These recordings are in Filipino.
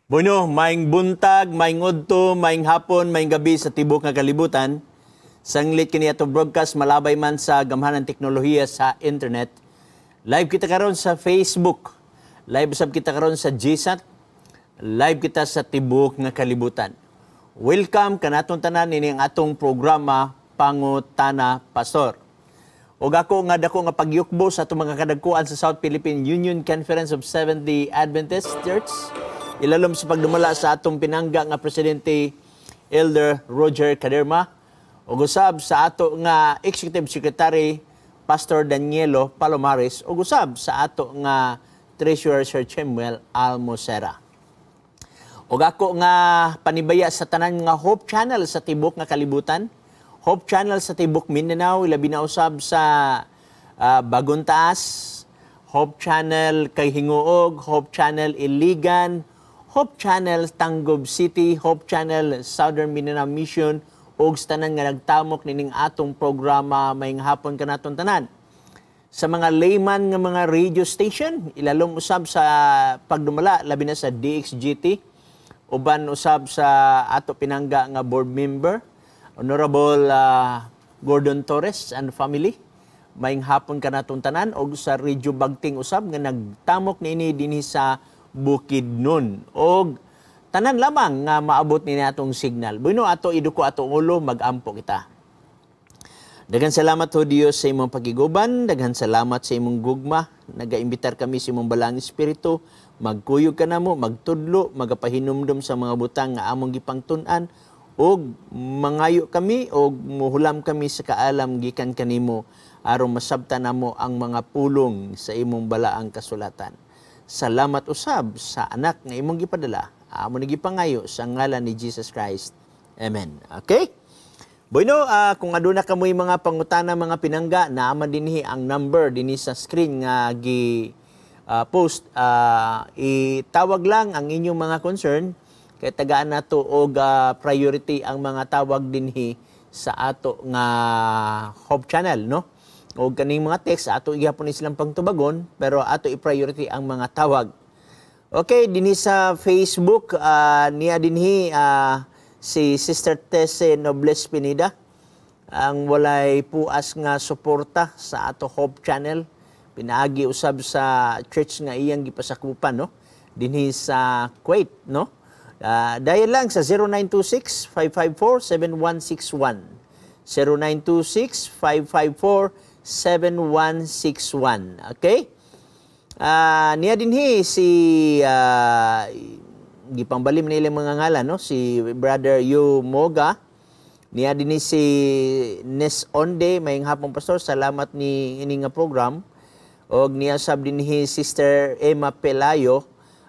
Bueno, maing buntag, maing udto, maing hapon, maing gabi sa tibok nga kalibutan. Sanglit kini atong broadcast malabay man sa gamhanan teknolohiya sa internet. Live kita karon sa Facebook. Live usab kita karon sa GSAT. Live kita sa tibok nga kalibutan. Welcome kanaton tanan ini ang atong programa Pangutana Pastor. Og ako nga dako nga pagyukbo sa atong mga kadagkuan sa South Philippine Union Conference of Seventh-day Adventist Church. Ilalom sa pagdumala sa atong pinangga nga Presidente Elder Roger Caderma ug usab sa ato nga Executive Secretary Pastor Danielo Palomares ug usab sa ato nga Treasurer Sir Chemuel Almocera. Ug ako nga panibaya sa tanan nga Hope Channel sa tibok nga kalibutan, Hope Channel sa tibok Mindanao, ilabi na usab sa Bagong Taas, Hope Channel kay Hinguog, Hope Channel Iligan, Hope Channel Tanggob City, Hope Channel Southern Mindanao Mission, ug sa tanan nga nagtamok nining atong programa mayng hapon kanaton tanan. Sa mga layman nga mga radio station, ilalom usab sa pagdumala labi na sa DXGT, uban usab sa ato pinangga nga board member, Honorable Gordon Torres and family. Mayng hapon kanaton tanan og sa Radio Bagting usab nga nagtamok niini dinhi sa Bukidnon. Og tanan lamang nga maabot ni atong signal. Bueno ato iduko ato ulo magampo kita. Daghan salamat ho Dios sa imong pagiguban, daghan salamat sa imong gugma. Nagaimbitar kami sa imong balang espiritu, magkuyog ka namo, magtudlo, magapahinumdum sa mga butang nga among gipangtun-an og mangayo kami og muhulam kami sa kaalam gikan kanimo aron masabtan namo ang mga pulong sa imong balaang kasulatan. Salamat usab sa anak nga imong gipadala. Amo ni gipangayo sa ngalan ni Jesus Christ. Amen. Okay? Bueno, kung aduna kamoy mga pangutana, mga pinangga, naaman dinhi ang number dinhi sa screen nga post. Itawag lang ang inyong mga concern kay tagaan nato og priority ang mga tawag dinhi sa ato nga Hope Channel, no? O kaning mga text, ato igapon silang pangtubagon, pero ato i-priority ang mga tawag. Okay, dinhi sa Facebook, niya dinhi si Sister Tese Nobles Pineda, ang walay puas nga suporta sa ato Hope Channel. Pinaagi usab sa church nga iyang gipasakupan, no? Dinhi sa Kuwait, no? Dahil lang sa 0926-554-7161. 0926-554-7161. Okay? Niya dinhi si gipangbalim nila mga ngalan, no? Si Brother Yu Moga. Niya dinhi si Nes Onde, mayong hapon pastor. Salamat ni ini nga program. Og niya sab dinhi Sister Emma Pelayo.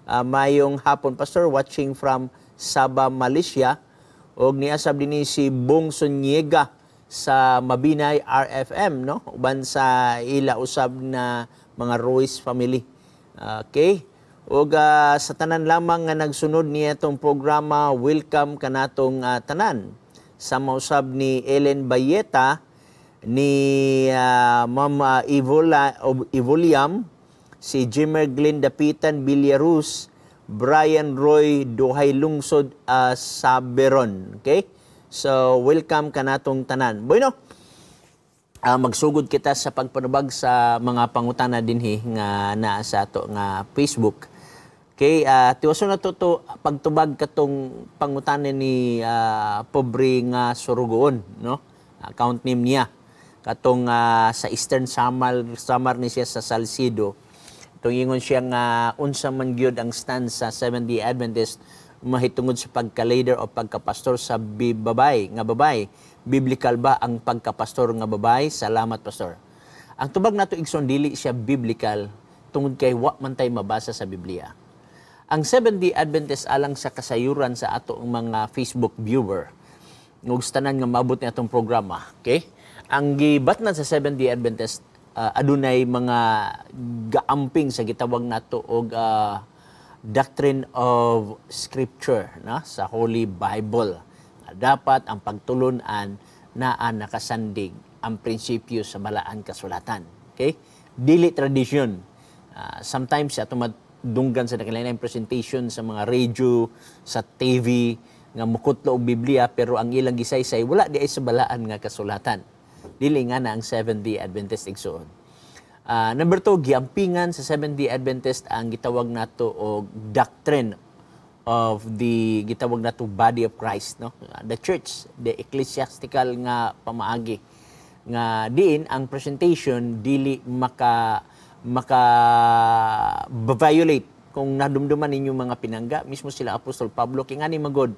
Mayong hapon pastor watching from Sabah, Malaysia. Og niya sab dinhi si Bong Sonyega sa Mabinay RFM, no? Uban sa ila usab na mga Ruiz family. Okay? Og sa tanan lamang nga nagsunod niya itong programa, welcome kanatong tanan. Sa mausab ni Ellen Bayeta, ni Ma'am Ivoliam, si Jimmer Glenn Dapitan Villaruz, Brian Roy Duhay Lungsod Saberon. Okay? So, welcome kanatong tanan. Bueno, magsugod kita sa pagpanubag sa mga pangutana dinhi nga naa sa ato nga Facebook. Okay, tiwaso na to pagtubag katong pangutana ni pobre nga Surugoon, no? Account name niya. Katong sa Eastern Samar ni siya sa Salcido. Itong ingon siya nga unsa man gyud ang stand sa Seventh-day Adventist mahitungod sa pagka-leader o pagka-pastor sa babay. Biblical ba ang pagka-pastor nga babay? Salamat, pastor. Ang tubag nato igsoon dili siya biblical tungod kay wa man tay mabasa sa Biblia. Ang Seventh-day Adventist alang sa kasayuran sa ato mga Facebook viewer ngog tanan nga maabot ni atong programa, okay? Ang gibatnan sa Seventh-day Adventist adunay mga gaamping sa gitawag nato og doctrine of Scripture, na sa Holy Bible. Dapat ang pagtulunan naa nakasandig ang prinsipyo sa balaan kasulatan. Okay? Dili tradisyon. Sometimes ato dunggan sa nakalain presentation sa mga radio, sa TV, nga mukutlo og Biblia, pero ang ilang gisaysay, wala di ay sa balaan nga kasulatan. Dili nga na ang Seventh-day Adventist igsoon. Number 2, giampingan sa Seventh-day Adventist ang gitawag nato og doctrine of the gitawag nato body of Christ, no? The church, the ecclesiastical nga pamaagi nga diin ang presentation dili maka violate kung nadumduman ninyo mga pinangga mismo sila Apostol Pablo kay ngani magod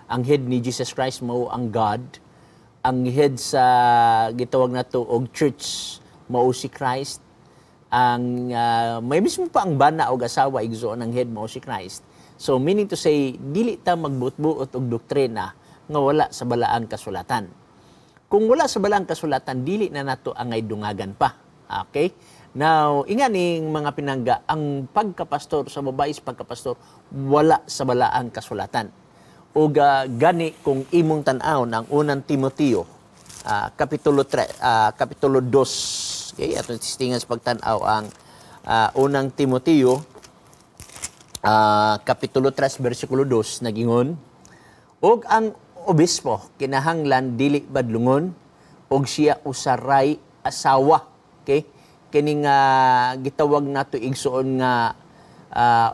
ang head ni Jesus Christ mao ang God, ang head sa gitawag nato og church mao si Christ, ang may mismo pa ang bana og asawa igsoon ang head mao si Christ. So meaning to say dili ta magbuot-buot og doktrina nga wala sa balaang kasulatan. Kung wala sa balaang kasulatan, dili na nato angay dungagan pa. Okay? Now, inganing mga pinangga, ang pagkapastor sa babae sa pagkapastor, wala sa balaang kasulatan. O gani kung imong tan-aw ang unang Timoteo, kapitulo 2, okay? Atong tistingan sa pagtan-aw ang unang Timoteo, kapitulo 3, versikulo 2, nagingon, og ang obispo kinahanglan dili badlungon og siya usaray asawa. Okay? Kining gitawag nato igsuon nga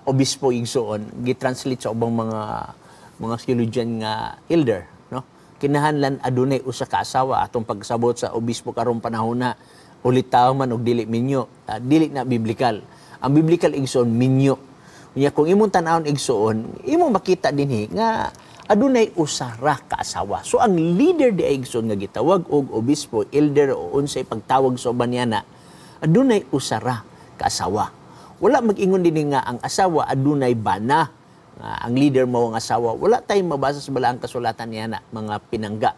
obispo igsuon gitranslate sa ubang mga theologian nga elder, no? Kinahanglan adunay usa ka asawa atong pagsabot sa obispo karong panahon na ulit tawo man og dili minyo, dili na biblikal. Ang biblikal igsuon minyo. Unya kung imong tan-awon igsuon, imong makita dinhi nga adunay usara ka asawa. So ang leader di igsoon nga gitawag og obispo, elder o unsay pagtawag sa banyana, adunay usara ka asawa. Wala mag-ingon din nga ang asawa adunay bana. Ang leader mo ang asawa, wala tayong mabasa sa balaang kasulatan niya na mga pinangga.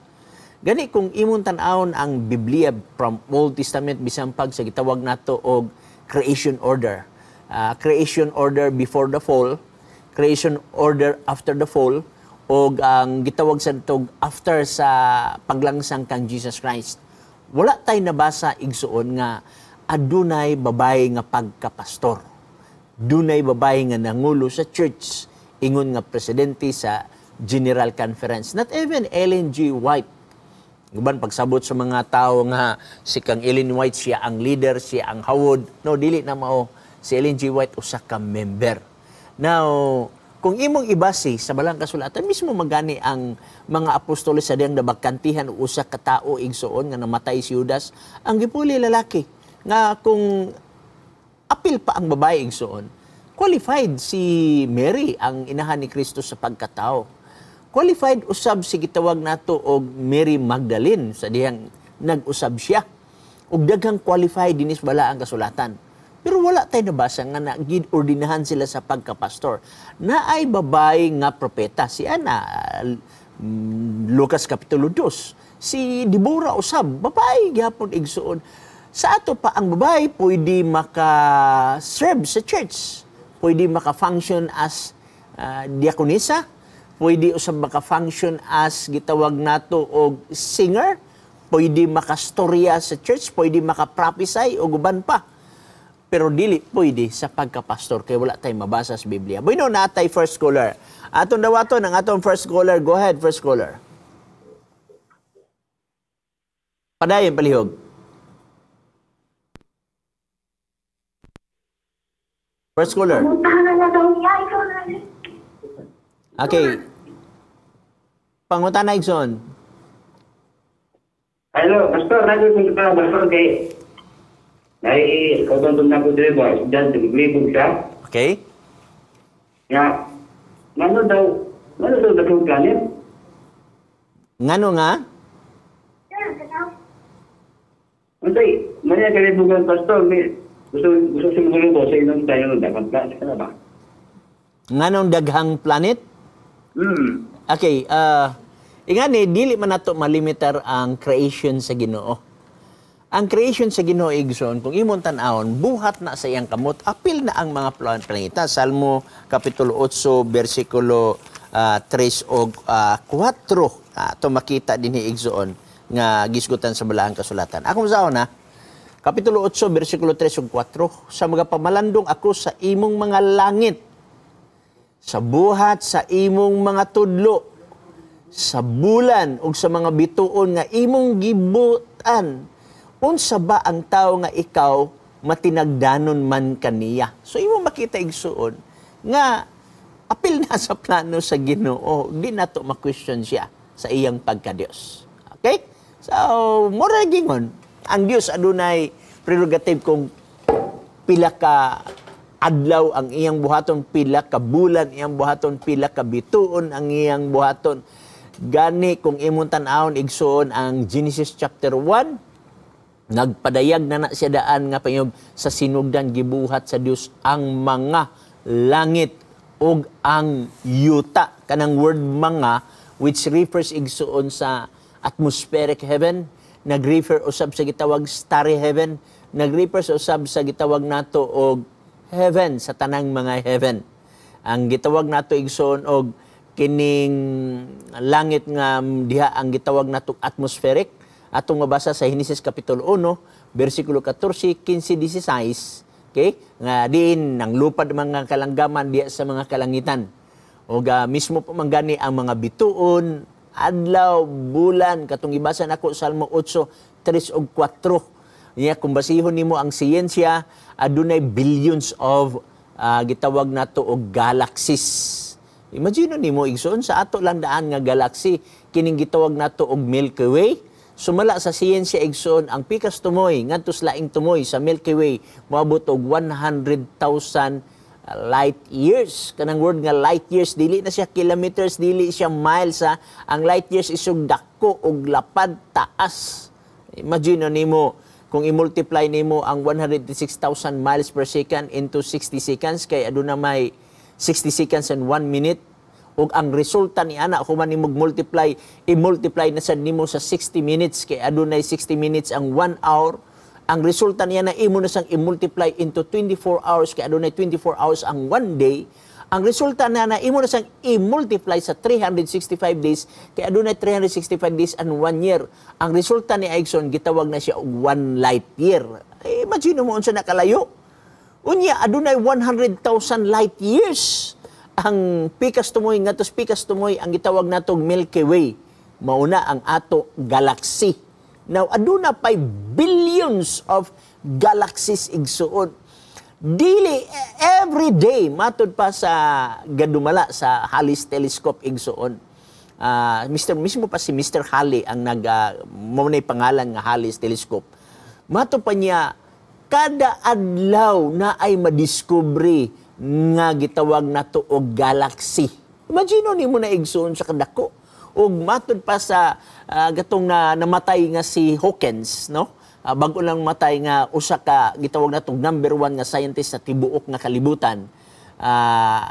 Gani kung imong tan-awon ang Biblia from Old Testament bisan pag sa gitawag nato og creation order. Creation order before the fall, creation order after the fall, o ang gitawag sa tog after sa paglangsang kang Jesus Christ. Wala tay nabasa igsuon nga adunay babae nga pagkapastor. Dunay babae nga nangulo sa church, ingon nga presidente sa General Conference. Not even Ellen G. White. Guban pagsabot sa mga tao nga si kang Ellen White siya ang leader, siya ang hawod. No, dili na mao si Ellen G. White usa ka member. Now, kung imong ibasi sa balang kasulatan, mismo magani ang mga apostoles sa diyang nabagkantihan o usa ka tao igsuon nga namatay si Judas, ang gipuli lalaki. Nga kung apil pa ang babae igsuon, qualified si Mary, ang inahan ni Kristo sa pagkatao. Qualified usab si gitawag nato og Mary Magdalene sa diyang nag-usab siya. Ug daghang qualified dinis bala ang kasulatan. Pero wala tayo nabasa nga nagid-ordinahan sila sa pagkapastor. Naay babae nga propeta. Si Ana, Lucas Kapitulo 2. Si Deborah usab, babae gyapon igsuon. Sa ato pa ang babae pwede maka-serve sa church. Pwede maka-function as diakonisa. Pwede usab maka-function as gitawag nato og singer. Pwede makastorya sa church. Pwede maka-prophesy o guban pa. Pero dili pwede sa pagkapastor kay wala tayong mabasa sa Biblia. Bueno, natay first caller. Atong dawaton ang atong first caller. Go ahead, first caller. Padayon palihog. First caller. Okay. Pangutan na igsoon. Hello, Pastor. Nandito ka, Pastor, kay kautuntun na ko dito ba? Diyan, naglibog siya. Okay. Ya, ano daw dakong planet? Ngano nga? Unsay, manya kalibugan, Pastor. Gusto siguro ko sa inong tayo ng dakong planet ka na ba? Nganong daghang planet? Okay, ingani dili man nato malimitar ang creation sa Ginoo. Ang creation sa Ginoo igsoon kung imong tan-awon buhat na sa iyang kamot, apil na ang mga planeta. Salmo kapitulo 8 bersikulo 3 o 4 to makita dinhi igsoon nga gisgutan sa balaang kasulatan. Ako sa una, Kapitulo 8, versikulo 3 ug 4, sa mga pamalandong ako sa imong mga langit, sa buhat sa imong mga tudlo, sa bulan ug sa mga bituon nga imong gibutan, unsa ba ang tao nga ikaw matinagdanon man kaniya? So imo makita igsuon nga apil na sa plano sa Ginoo, di nato ma-question siya sa iyang pagka-Dios. Okay? So, mura gingon, ang Dios adunay prerogative kung pila ka adlaw ang iyang buhaton, pila ka bulan iyang buhaton, pila ka bituon ang iyang buhaton. Gani kung imong tan-awon igsuon ang Genesis chapter 1, nagpadayag na siya daan nga payog sa sinugdan gibuhat sa Dios ang mga langit ug ang yuta. Kanang word mga which refers igsuon sa atmospheric heaven, nag-refer usab sa gitawag starry heaven, nag-refer usab sa gitawag nato og heaven, sa tanang mga heaven. Ang gitawag nato igsuon og kining langit nga diha ang gitawag nato atmospheric, atong mabasa sa Genesis kapitulo 1, versikulo 14, 15, 16, okay? Nga diin ang lupad mga kalanggaman diha sa mga kalangitan. O mismo po manggani ang mga bituon, adlaw, bulan, katong ibasa nako Salmo 8, 3 ug 4. Niya kung basihon nimo ang siyensya, adunay billions of gitawag nato og galaxies. Imagine nimo igsoon sa ato lang daan nga galaxy kining gitawag nato og Milky Way. Sumala sa siyensya igsoon ang pikas tumoy ngadto sa laing tumoy sa Milky Way moabot og 100,000 light years. Kanang word nga light years dili na siya kilometers, dili siya miles ha. Ang light years isog dako og lapad taas. Imagine nimo kung i-multiply nimo ang 106,000 miles per second into 60 seconds kay aduna may 60 seconds and 1 minute, ug ang resulta ni ana human nimo multiply i-multiply na sad nimo sa 60 minutes kay adunay 60 minutes ang 1 hour. Ang resulta niya na imo na sang i-multiply into 24 hours kay adunay 24 hours ang 1 day. Ang resulta na imo na sang i-multiply sa 365 days kay adunay 365 days and 1 year. Ang resulta ni Aigson gitawag na siya og 1 light year. Imagine mo unsa nakalayo. Unya, adunay 100,000 light years. Ang pikas tumoy, ngatos pikas tumoy, ang gitawag natong Milky Way. Mauna ang ato galaxy. Now, aduna pa'y billions of galaxies igsuon. Dili, every day, matod pa sa gadumala sa Halley's Telescope igsuon. Mismo pa si Mr. Halley ang maunay pangalan nga Halley's Telescope. Matod pa niya, kada adlaw na ay madiskubre nga gitawag nato og galaxy. Imagine nimo na igsoon sa kadako. Ug matud pa sa gatong namatay nga si Hawkins, no? Bago lang matay nga usa ka gitawag natong number 1 nga scientist sa tibuok nga kalibutan.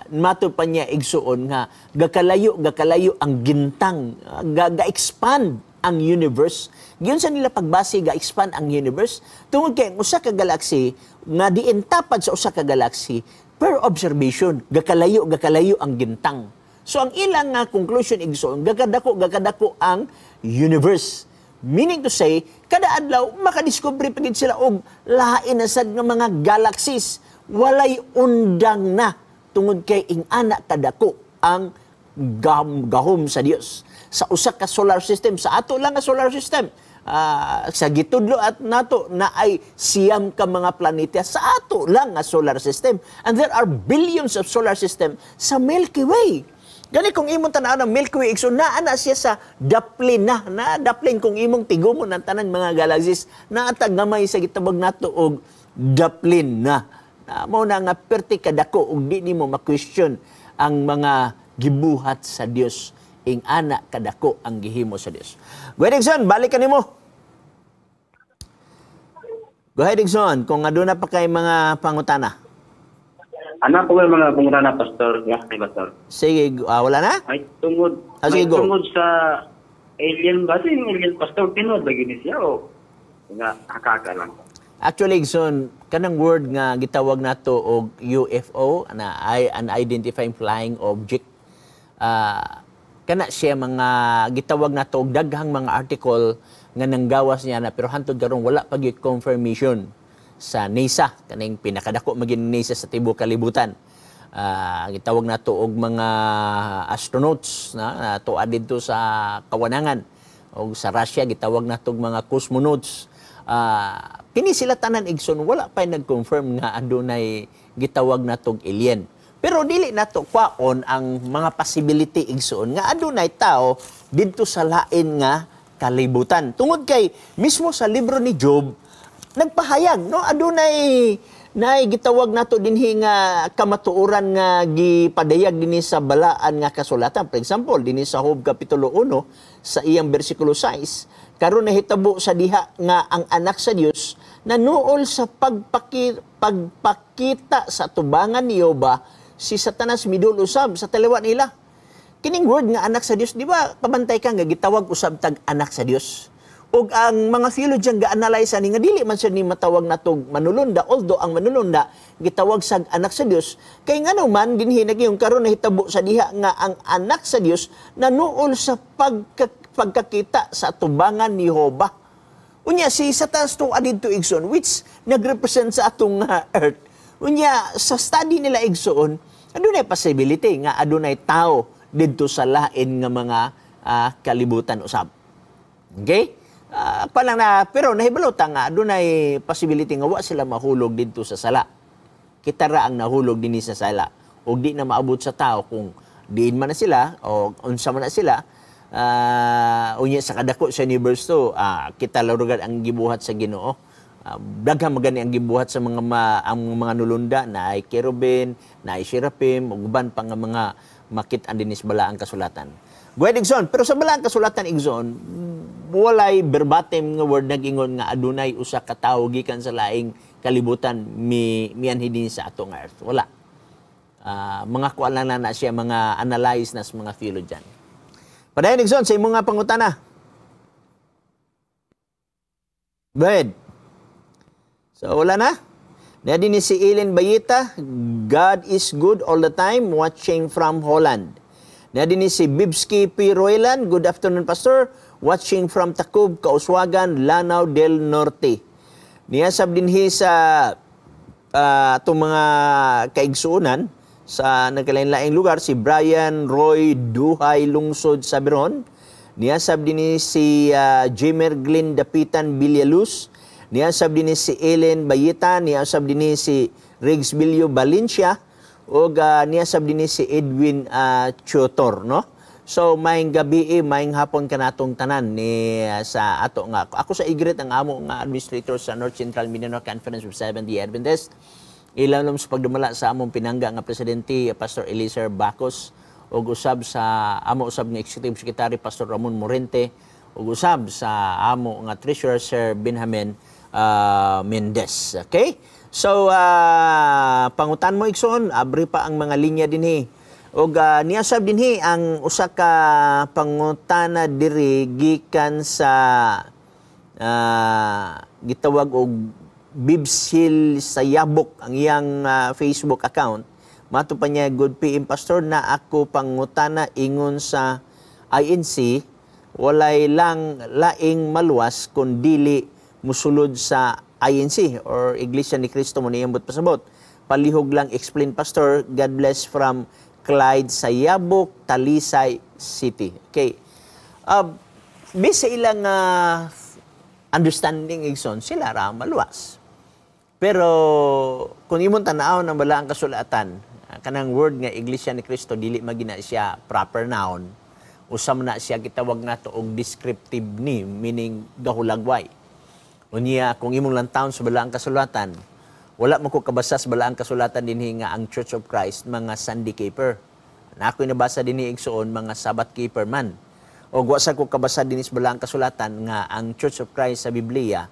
Matud pa niya igsoon nga gakalayo ang gintang, ga-expand ang universe. Giyon sa nila pagbase ga-expand ang universe tungod kay usa ka galaxy nga diin tapad sa usa ka galaxy per observation gakalayo ang gintang. So ang ilang conclusion igsoon gakadako ang universe. Meaning to say, kada adlaw makadiskubre pa gid sila og lain na sad nga mga galaxies. Walay undang na tungod kay ing-ana kadako ang gahom sa Dios. Sa usa ka solar system, sa ato lang nga solar system, sa gitudlo at nato na ay siyam ka mga planeta sa ato lang nga solar system. And there are billions of solar system sa Milky Way. Gani kung imong tanaw ng Milky Way, so naana siya sa daplin na daplin kung imong tigumon ang tanan mga galaxies, naatag gamay sa gitabag nato og daplin na. Mao na nga perti kadako ug di nimo ma-question ang mga gibuhat sa Dios. Ing ana kadako ang gihimo sa Dios. Go ahead, Dixon, balik ka nimo. Go ahead, Dixon, kung aduna pa kay mga pangutana. Anak ko may mga pangutana, Pastor. Pastor. Sige, wala na? Ay, tungod. Sige, go. Tungod sa alien ba? Yung alien, Pastor, tinood lagi ni siya o nga hakaka lang. Actually, Dixon, kanang word nga gitawag nato og UFO, na unidentified flying object, kana siya mga gitawag nato og daghang mga article nga nanggawas niya na pero hantod karon wala pa gyud confirmation sa NASA kaning pinakadako maging NASA sa tibuok kalibutan. Gitawag nato og mga astronauts na tuad dito sa kawanangan o sa Russia gitawag nato og mga cosmonauts. Kini sila tanan igsoon wala pa nag-confirm nga adunay gitawag natong alien. Pero dili nato kwaon ang mga possibility igsoon nga adunay tao didto sa lain nga kalibutan. Tungod kay mismo sa libro ni Job nagpahayag no adunay gitawag nato dinhi nga kamatuoran nga gipadayag dinhi sa balaan nga kasulatan. For example, dinhi sa Job kapitulo 1 sa iyang bersikulo 6, karon nahitabo sa diha nga ang anak sa Dios nanuol sa pagpakita sa tubangan ni Yoba si Satanas midul usab sa taliwa nila. Kining word nga anak sa Dios, di ba kabantay ka nga gitawag usab tag anak sa Dios. Ug ang mga theologian ga-analyze ani nga dili man siya ni matawag natog manulunda, although ang manulunda gitawag sa anak sa Dios kay ngano man dinhi nagyong karon nahitabo sa diha nga ang anak sa Dios nanuol sa pagkakita sa tubangan ni Jehova. Unya si Satanas to adto igsoon which nagrepresent sa atong earth. Unya sa study nila igsoon adunay possibility nga adunay tao didto sa lain nga mga kalibutan usab. Okay? Palang na, pero nahibalota nga, adunay possibility nga wa sila mahulog dito sa sala. Kita ra ang nahulog din sa sala. O di na maabot sa tao kung diin man na sila, o unsa man na sila, unya sa kadako sa universe to, kita larugan ang gibuhat sa Ginoo. Daghang magani ang gibuhat sa ang mga nulunda, na ay kerubin, na ay seraphim, ug uban pa nga mga makit-an dinis balaang kasulatan. Guwed igsoon, pero sa balaang kasulatan igsoon, walay verbatim nga word nag-ingon nga adunay usa ka tawo gikan sa laing kalibutan mianhi din sa atong earth. Wala. Mga kuan lang na siya, mga analyze nas mga theologian. Padayon igsoon sa imong nga pangutana. Go ahead. So wala na. Nadi ni si Ellen Bayita, God is good all the time, watching from Holland. Nadi ni si Bibski P. Roylan, good afternoon Pastor, watching from Takub, Kauswagan, Lanao del Norte. Niyasab dinhi sa itong mga kaigsuunan sa nagkalain-laing lugar, si Brian Roy Duhay Lungsod Sabiron. Niyasab dinhi si Jimer Glyn Dapitan Villaluz. Niyasab dinhi si Ellen Bayita. Niyasab dinhi si Riggs Bilio Valencia. O niyasab dinhi si Edwin Chotor, no? So, maing gabi, maing hapon ka natong tanan ni sa ato nga. Ako sa Igret, ang amo nga administrator sa North Central Mindanao Conference of Seventh-day Adventist. Ilanom sa pagdumala sa among pinangga nga presidente, Pastor Eliezer Bacos, o usab sa amo usab nga Executive Secretary, Pastor Ramon Morente, o usab sa amo nga Treasurer, Sir Benjamin Mendez. Okay? So, pangutan mo, Ikson, abri pa ang mga linya dinhi. O niyasab dinhi ang usa ka pangutana diri gikan sa gitawag og Bibsil Sayabok ang iyang Facebook account. Mato pa niya, good PM Pastor, na ako pangutana ingon sa INC, walay lang laing maluwas kung dili musulod sa INC or Iglesia ni Cristo mo niyambot pasabot. Palihog lang explain Pastor. God bless from Clyde Sayabok, Talisay City. Okay. Base sa ilang understanding, Igson, sila ra maluwas. Pero kung imong tanaw ng balaang kasulatan, kanang word nga Iglesia ni Cristo, dili magina siya proper noun. Usam na siya gitawag nato og descriptive ni, meaning gahulagway. Unya, kung imong lantawon sa balaang kasulatan, wala mo ko kabasa sa balaang kasulatan dinhi nga ang Church of Christ mga Sunday keeper. Na ako'y nabasa dinhi igsoon mga Sabbath keeper man. O wasa ko kabasa dinhi sa balaang kasulatan nga ang Church of Christ sa Biblia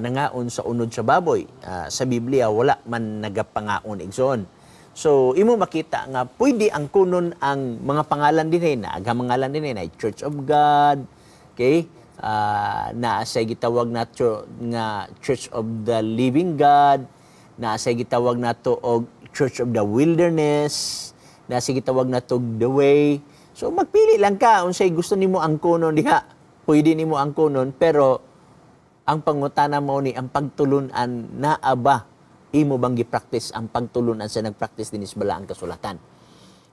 nangaon sa unod sa baboy. Sa Biblia wala man nagapangaon igsoon. So imo makita nga pwede ang kunon ang mga pangalan dinhi na aga pangalan dinhi na Church of God, okay? Na sa gitawag nato nga Church of the Living God, na sa gitawag nato og Church of the Wilderness, na sa gitawag nato The Way. So magpili lang ka unsay gusto nimo ang kuno diha. pwede nimo angkonon, pero ang pangutana mo ni ang pagtulunan na aba imo bang gi-practice ang pagtulunan sa nag-practice dinis bala ang kasulatan.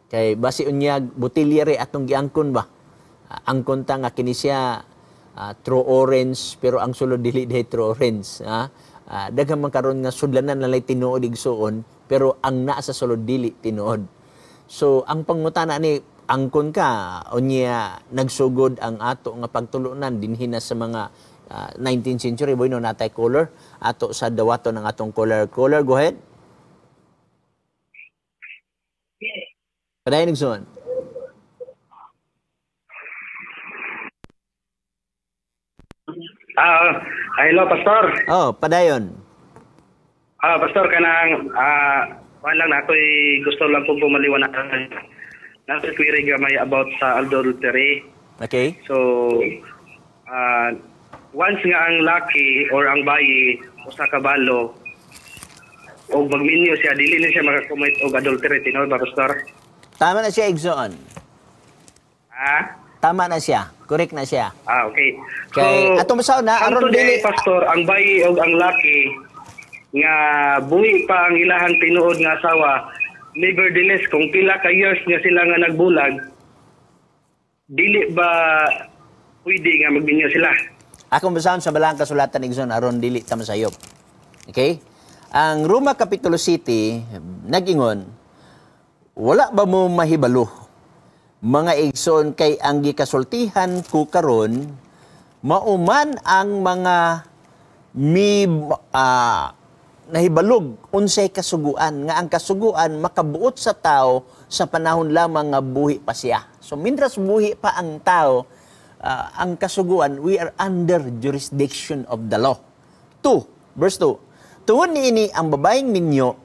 Kay basi unyag botilyere atong giangkon ba. Angkon ta nga kini siya true orange pero ang sulod dili true orange. Daghang man karon nga sudlanan nalay tinuod igsuon pero ang naa sa sulod dili tinuod. So ang pangutana ni angkon ka unya nagsugod ang ato nga pagtulunan dinhi na sa mga 19th century boy no natay color ato sa dawaton ng atong color go ahead. Padayon igsoon. Hello, Pastor. Oh, padayon. Pastor, kanang, lang nato'y gusto lang po bumaliwanagan. Nato'y query gamay about sa adultery. Okay? So, once nga ang laki or ang bayi o sa kabalo, o magminyo siya, dili na siya makakumit o adultery. Tinoy ba, Pastor? Tama na siya igsoon. Tama na siya. Correct na siya. Okay. Kay atong basaw na aron dili Pastor, ang bayi o ang laki nga buhi pa ang ilahang tinuod nga asawa, nevertheless kung pila ka years nga sila nga nagbulag, dili ba pwede nga magminyo sila? akong basahon sa balang kasulatan igsoon aron dili ta masayop. Okay? Ang Roma Kapitulo 7 nagingon, wala ba mo mahibalo mga igsoon kay ang gikasultihan ko karon mauman ang mga nahibalog unsay kasuguan nga ang kasuguan makabuot sa tao sa panahon lamang nga buhi pa siya. So mindras buhi pa ang tao, ang kasuguan, we are under jurisdiction of the law. 2, verse 2. Tungod niini ang babaeng minyo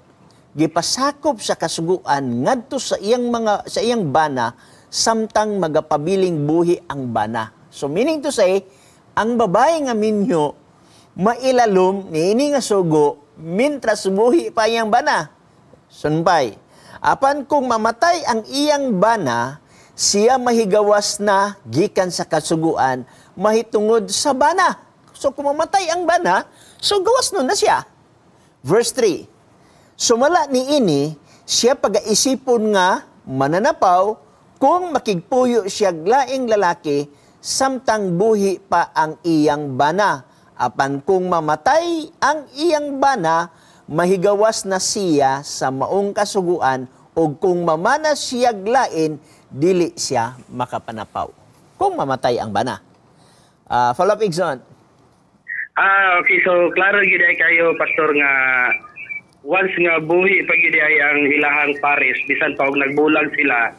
gipasakop sa kasuguan ngadto sa iyang bana samtang magapabiling buhi ang bana. So meaning to say, ang babae nga minyo mailalom niini nga sugo mintras buhi pa iyang bana. Sunbay, apan kung mamatay ang iyang bana, siya mahigawas na gikan sa kasuguan mahitungod sa bana. So kung mamatay ang bana, so gawas nun na siya. Verse 3, sumala niini siya pagaisipon nga mananapaw kung makigpuyo siya laing lalaki samtang buhi pa ang iyang bana. Apan kung mamatay ang iyang bana, mahigawas na siya sa maong kasuguan o kung mamana siya lain, dili siya makapanapaw. Kung mamatay ang bana. Follow up, Igson. Okay, so klaro gid ay kayo, Pastor, nga once nga buhi pa gid ay ang ilahang pares, bisan pa og nagbulag sila,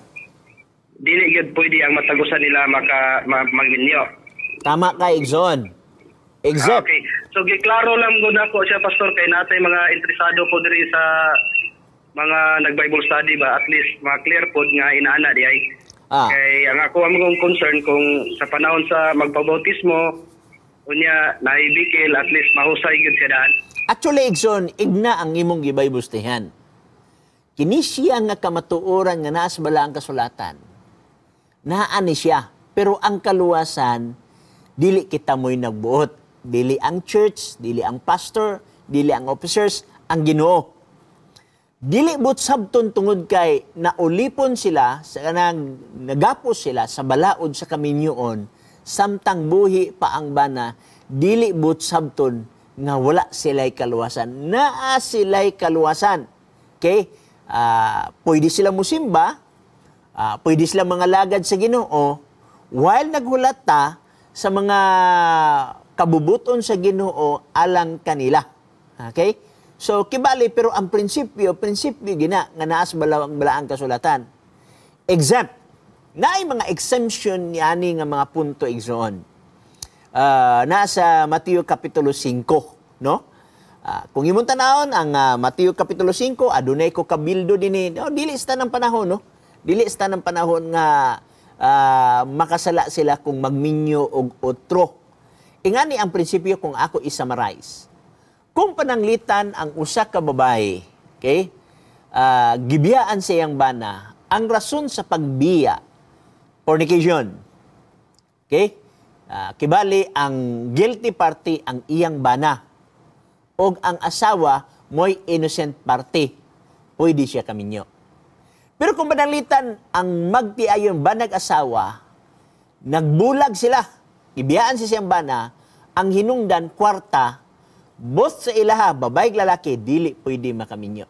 dili gid pwede ang matagusan nila magminyo. Tama ka, Igson. Except. Okay, so giklaro lang gud ako siya, Pastor, kay natay mga interesado po diri sa mga nag-Bible study ba, at least ma-clear po nga inaana di ay. Kay ang ako among concern kung sa panahon sa magpabautismo unya naibikil, at least mahusay gud siya daan. Actually, Igson, igna ang imong gibay bustihan. Kini siya nga kamatuoran nga naa sa balaang kasulatan. Naa ni siya. Pero ang kaluwasan, dili kita mo'y nagbuot. Dili ang church, dili ang pastor, dili ang officers, ang Ginoo. Dili but sabton tungod kay naulipon sila, nagapos sila sa balaod sa kaminyoon, samtang buhi pa ang bana, dili but sabton nga wala sila'y kaluwasan. Naa sila'y kaluwasan. Okay? Pwede sila musimba, pwede sila mga lagad sa Ginoo, while naghulat ta sa mga kabubuton sa Ginoo alang kanila. Okay? So, kibali, pero ang prinsipyo gina, nga naas balaang kasulatan. Exempt. Naay mga exemption yani nga mga punto igsoon. Nasa Mateo Kapitulo 5, no? Kung imong tanawon ang Mateo Kapitulo 5, adunay ko kabildo dinhi. Dili sa tanang panahon, no? Dili sa tanang panahon nga makasala sila kung magminyo og otro. Ingani ang prinsipyo kung ako i-summarize. Kung pananglitan ang usa ka babae, okay? Gibiyaan sa iyang bana, ang rason sa pagbiya, fornication. Okay? Kibali, ang guilty party ang iyang bana. O ang asawa mo'y innocent party. Pwede siya kaminyo. Pero kung banalitan ang magtiayon banag asawa, nagbulag sila, ibiyaan si siyang bana, ang hinungdan kwarta, both sa ilaha, babae lalaki, dili pwede makaminyo.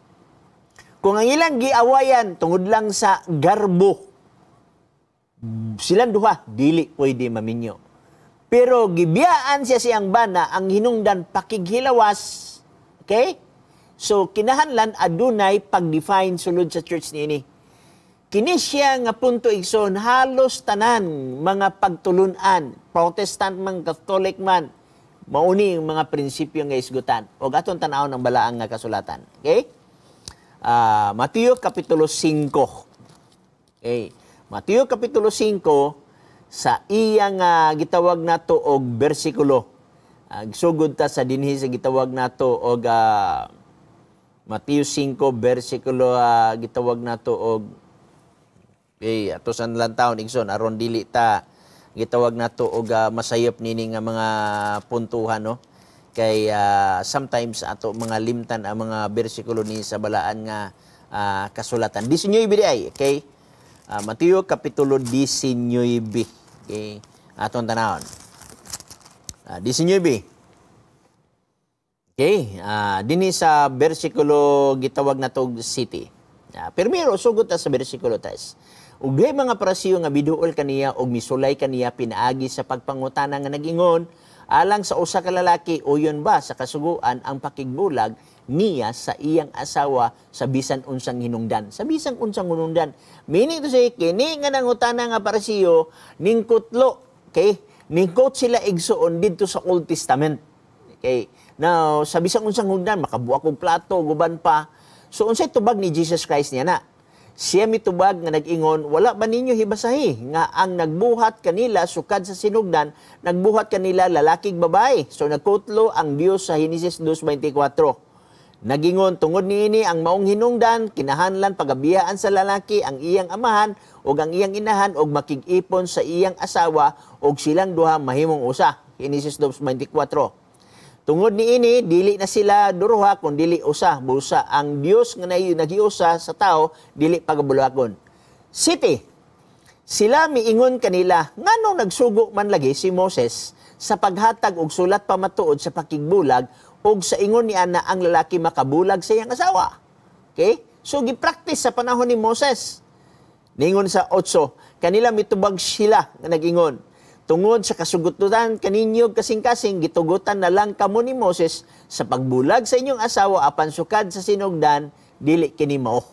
Kung ang ilang giawayan tungod lang sa garbo, silang duha, dili pwede maminyo. Pero gibiyaan siya siyang bana, ang hinungdan pakighilawas. Okay? So, kinahanlan adunay pag-define sulod sa church niini. Kini siya nga punto igsoon, halos tanan mga pagtulunan, Protestant man, Catholic man, mauni yung mga prinsipyo nga isgutan. O atong tanaw ng balaang nga kasulatan. Okay? Mateo Kapitulo 5. Okay. Mateo Kapitulo 5, sa iyang gitawag nato og bersikulo. Sugod ta sa dinhi sa gitawag nato og Mateo 5 bersikulo gitawag nato og ato sa lantaon igsoon aron dili ta gitawag nato og masayop nini nga mga puntuhan no. Kay sometimes ato mga limtan ang mga bersikulo ni sa balaan nga kasulatan. Disinyo ibidi ay, okay? Mateo Kapitulo 19. Okay. Atong tanawon. 19. Okay. Dinhi sa bersikulo gitawag na tog city. Primero, sugot ta sa bersikulo tas. Ugay mga parasiyo nga biduol kaniya og misulay kaniya pinaagi sa pagpangutana nga nagingon, alang sa usa ka lalaki uyon ba sa kasuguan ang pakigbulag niya sa iyang asawa sa bisan unsang hinungdan. Sa bisan unsang hinungdan. Meaning to say, kini nga nangutana nga parasiyo, ningkutlo. Okay? Ningkot sila igsoon dito sa Old Testament. Okay? Now, sa bisan unsang hinungdan, makabuak og plato, guban pa. So, unsay tubag ni Jesus Christ niya na? Siya mitubag nga nag-ingon, wala ba ninyo hibasahi nga ang nagbuhat kanila sukad sa sinugdan, nagbuhat kanila lalakig babae. So, nagkutlo ang Dios sa Genesis 2:24. Nagingon tungod niini ang maong hinungdan, kinahanlan pagabiyaan sa lalaki ang iyang amahan o ang iyang inahan og makig-ipon sa iyang asawa og silang duha mahimong usa. Genesis 2:24. Tungod niini dili na sila duruha kun dili usa, busa ang Dios nga nagiusa sa tao dili pagabulakon. City. Sila miingon kanila nganong nagsugo man lagi si Moses sa paghatag og sulat pamatuod sa pakigbulag og sa ingon ni ana ang lalaki makabulag sa iyang asawa. Okay? So, gipractice sa panahon ni Moses. Ningon sa 8, kanila mitubag sila nga nag-ingon. Tungod sa kasugututan kaninyo kasing-kasing, gitugutan na lang kamo ni Moses sa pagbulag sa inyong asawa apan sukad sa sinugdan, dili kini mao.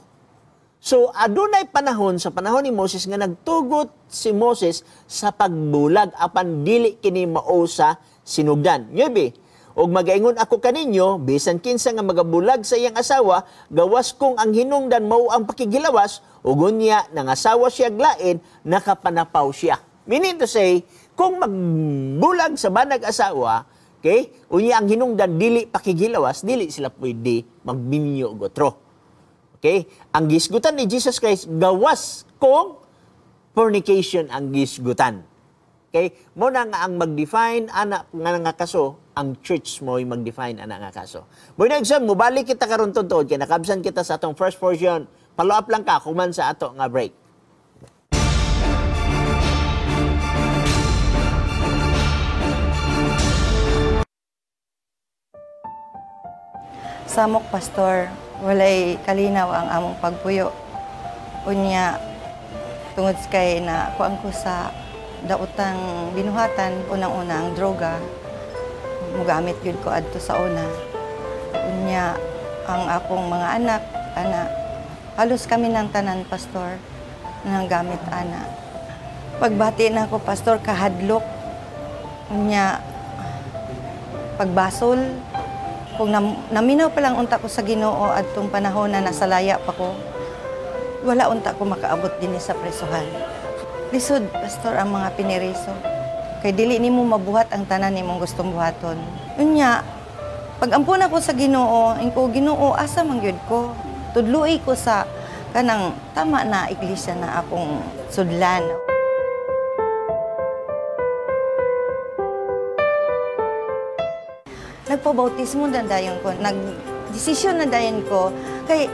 So, adunay panahon sa panahon ni Moses nga nagtugot si Moses sa pagbulag apan dili kini mao sa sinugdan. Nyobe, og magaingon ako kaninyo, bisan kinsa nga magabulag sa iyang asawa, gawas kong ang hinungdan mao ang pakigilawas, ug unya nang asawa siya glain, nakapanapaw siya. Meaning to say, kung magbulag sa banag asawa, okay, unya ang hinungdan dili pakigilawas, dili sila pwede magminyo og otro. Okay? Ang gisgutan ni Jesus Christ, gawas kung fornication ang gisgutan. Okay? Muna nga ang mag-define anak nga kaso, ang church mo ay mag-define anak nga kaso. Muna exam, mubalik kita karon tuntod, kaya nakabsan kita sa atong first portion, follow up lang ka, kuman sa ato nga break. Samok pastor, walay kalinaw ang among pagpuyo. Unya, tungod kay na kuan ko sa daotang binuhatan, unang-una ang droga, mugamit yun ko adto sa una. Unya, ang akong mga anak, halos kami ng tanan, pastor, nang gamit ana. Pagbati na ako, pastor, kahadlok. Unya, pagbasol, kung naminaw pa lang unta ko sa Ginoo adtong panahon na nasalaya pa ko, wala unta ko makaabot din sa presuhan. Lisod, pastor, ang mga piniriso. Kay dili nimo mabuhat ang tanan nimong gustong buhaton. Unya, pag ampun ako sa Ginoo, ingko Ginoo asa man gyud ko. Tudluy ko sa kanang tama na iglesia na akong sudlan. nagpabautismo na dayon ko, nag-desisyon na dayon ko, kay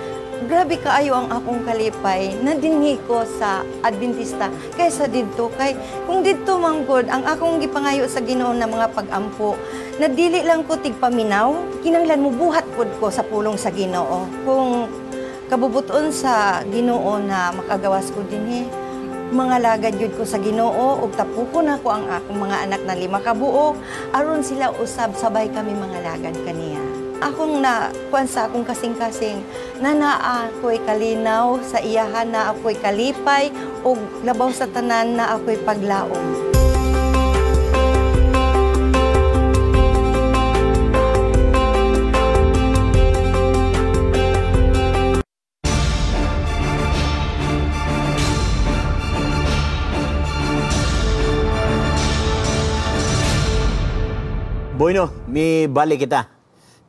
grabe kaayo ang akong kalipay na dinhi ko sa Adventista kaysa didto, kay kung didto manggod ang akong gipangayo sa Ginoo na mga pag-ampo, na dili lang ko tigpaminaw, kinahanglan mo buhat pod ko sa pulong sa Ginoo. Kung kabubuton sa Ginoo na makagawas ko dinhi, mga lagad yun ko sa Ginoo ug tapuko na ko ang akong mga anak na 5 ka buok aron sila usab sabay kami mga lagad kaniya. Akong na kuan sa akong kasing-kasing na naa ako'y kalinaw sa iyahan, na ako'y kalipay ug labaw sa tanan na ako'y paglaom. Bueno, mi balik kita.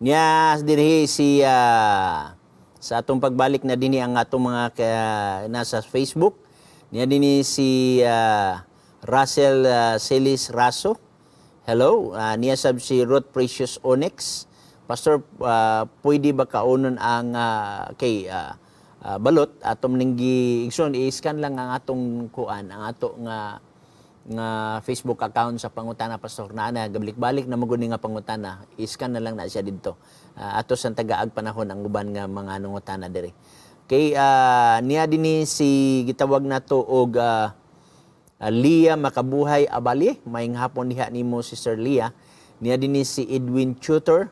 Niya dinhi si sa atong pagbalik na dinhi ang atong mga nasa Facebook. Niya dinhi si Russell Celis Raso. Hello. Niya sab si Ruth Precious Onyx. Pastor, pwede ba kaunon ang kay balot atom ning gi-igsoon i-scan lang ang atong kuan, ang ato nga Facebook account sa pangutana, Pastor, na gabalik-balik na maguni nga pangutana, iskan na lang na siya dito. Ato sa tagaag panahon ang uban nga mga nangutana diri. Kay niya dinhi si gitawag nato og Lia Makabuhay Abali, maayong hapon diha nimo Sister Lia. Niya dinhi si Edwin Tutor,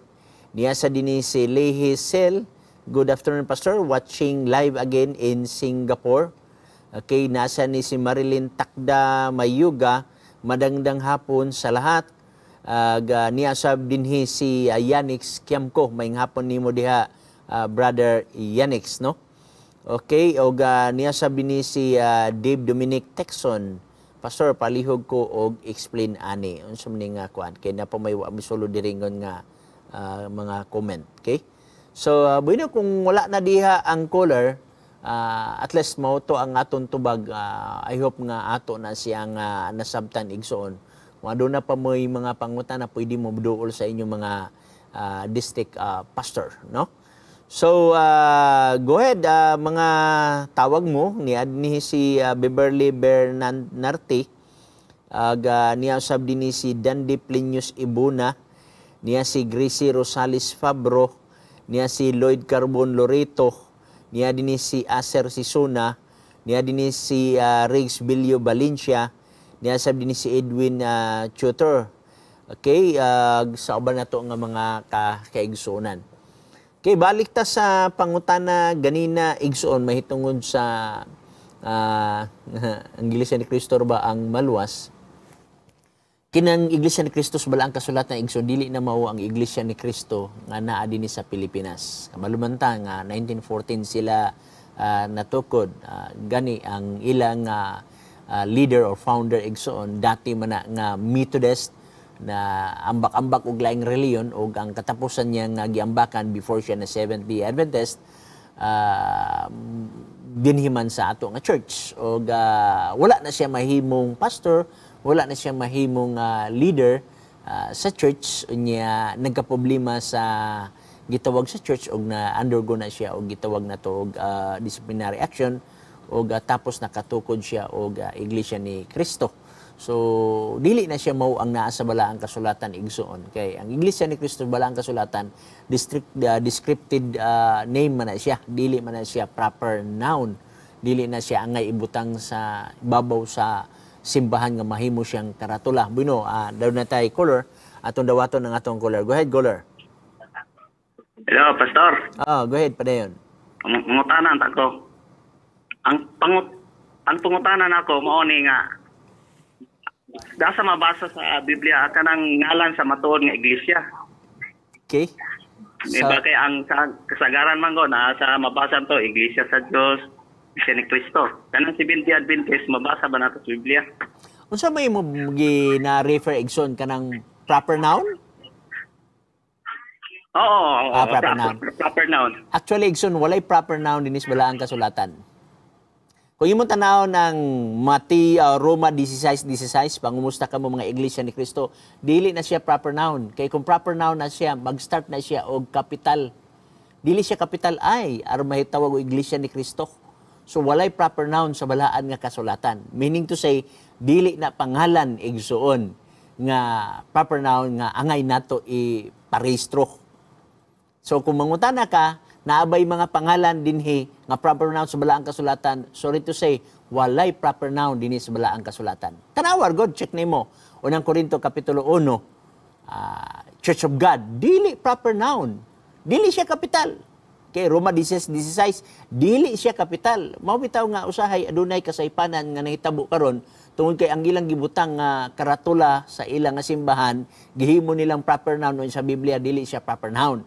niya sa dinhi si Lehi Sel. Good afternoon, Pastor, watching live again in Singapore. Okay, nasa ni si Marilyn Takda Mayuga, madangdang hapon sa lahat. Niasab dinhi si Yanix Kiamko, maayong hapon nimo diha, Brother Yanix, no? Okay, og niasab dinhi si Dave Dominic Texon. Pastor, palihog ko og explain ani. Unsa man nga kuan kay na pa may misulo diringon nga mga comment, okay? So, bueno, kung wala na diha ang caller, at least mo to ang aton tubag. I hope nga ato na siyang nasabtan igsoon. Kung doon na pa may mga pangutan na pwede mo duol sa inyong mga district pastor, no? So, go ahead, mga tawag mo ni si Beverly Bernardi, niya sab din si Dandy Plinius Ibuna, niya si Gracie Rosales Fabro, niya si Lloyd Carbon Loreto, niya din si Aser Sisuna, niya din si Riggs Bilio Valencia, niya sab din si Edwin Tutor. Okay, sa uban na to nga mga kaigsuonan. Okay, balik ta sa pangutana ganina igsuon mahitungod sa ang Iglesia ni Cristo ba ang maluwas. Kinang Iglesia ni Cristo bala ang kasulatan igsoon dili na mao ang Iglesia ni Cristo nga naa dinhi sa Pilipinas. Malumanta nga 1914 sila natukod, gani ang ilang leader or founder igsoon dati man nga Methodist na ambak-ambak og laing reliyon og ang katapusan niya nga giambakan before siya na Seventh-day Adventist dinhiman sa ato nga church og wala na siya mahimong pastor, wala na siya mahimong leader sa church niya, nagkaproblema sa gitawag sa church og na undergo na siya og gitawag na to og disciplinary action og tapos nakatukod siya og Iglesia ni Cristo. So dili na siya mao ang naa sa balaang kasulatan igsuon kay ang Iglesia ni Cristo balaang kasulatan descripted name man na siya, dili man na siya proper noun, dili na siya angay ibutang sa babaw sa simbahan nga mahimo siyang karatula. Bueno, daw na tayo caller, atong dawaton ng atong caller. Go ahead, caller. Hello, Pastor. Go ahead, padayon. Pangutanan ako. Ang pangutanan ako mao ni nga dasa mabasa sa Biblia kanang ngalan sa matuod nga iglesia. Okay. Diba kay ang kasagaran man na sa mabasa to iglesia sa Dios, Iglesia ni Cristo. Kanang Seventh-day Adventist mabasa ba nato sa Biblia? Unsa may mo na-refer igsoon kanang proper noun? Oo, proper noun. Proper noun. Actually, igsoon walay proper noun dinis balaang kasulatan. Kung imong tanaw ng Roma 16:16, pangumusta ka mo mga iglesia ni Kristo, dili na siya proper noun. Kay kung proper noun na siya, mag-start na siya og kapital. Dili siya kapital ay aron mahitawag og iglesia ni Kristo. So walay proper noun sa balaan nga kasulatan. Meaning to say, dili na pangalan igsuon nga proper noun nga angay nato iparehistro. So kung mangutana ka, naabay mga pangalan dinhi nga proper noun sa balaang kasulatan, sorry to say, walay proper noun dinhi sa balaang kasulatan. Tanawar God, check nimo. Unang Korinto kapitulo 1, Church of God, dili proper noun. Dili siya kapital. Kay Roma 16:16, dili siya kapital. Mao bitaw nga usahay adunay kasaypanan nga nahitabo karon tungod kay ang ilang gibutang nga karatula sa ilang nga simbahan, gihimo nilang proper noun sa Biblia, dili siya proper noun.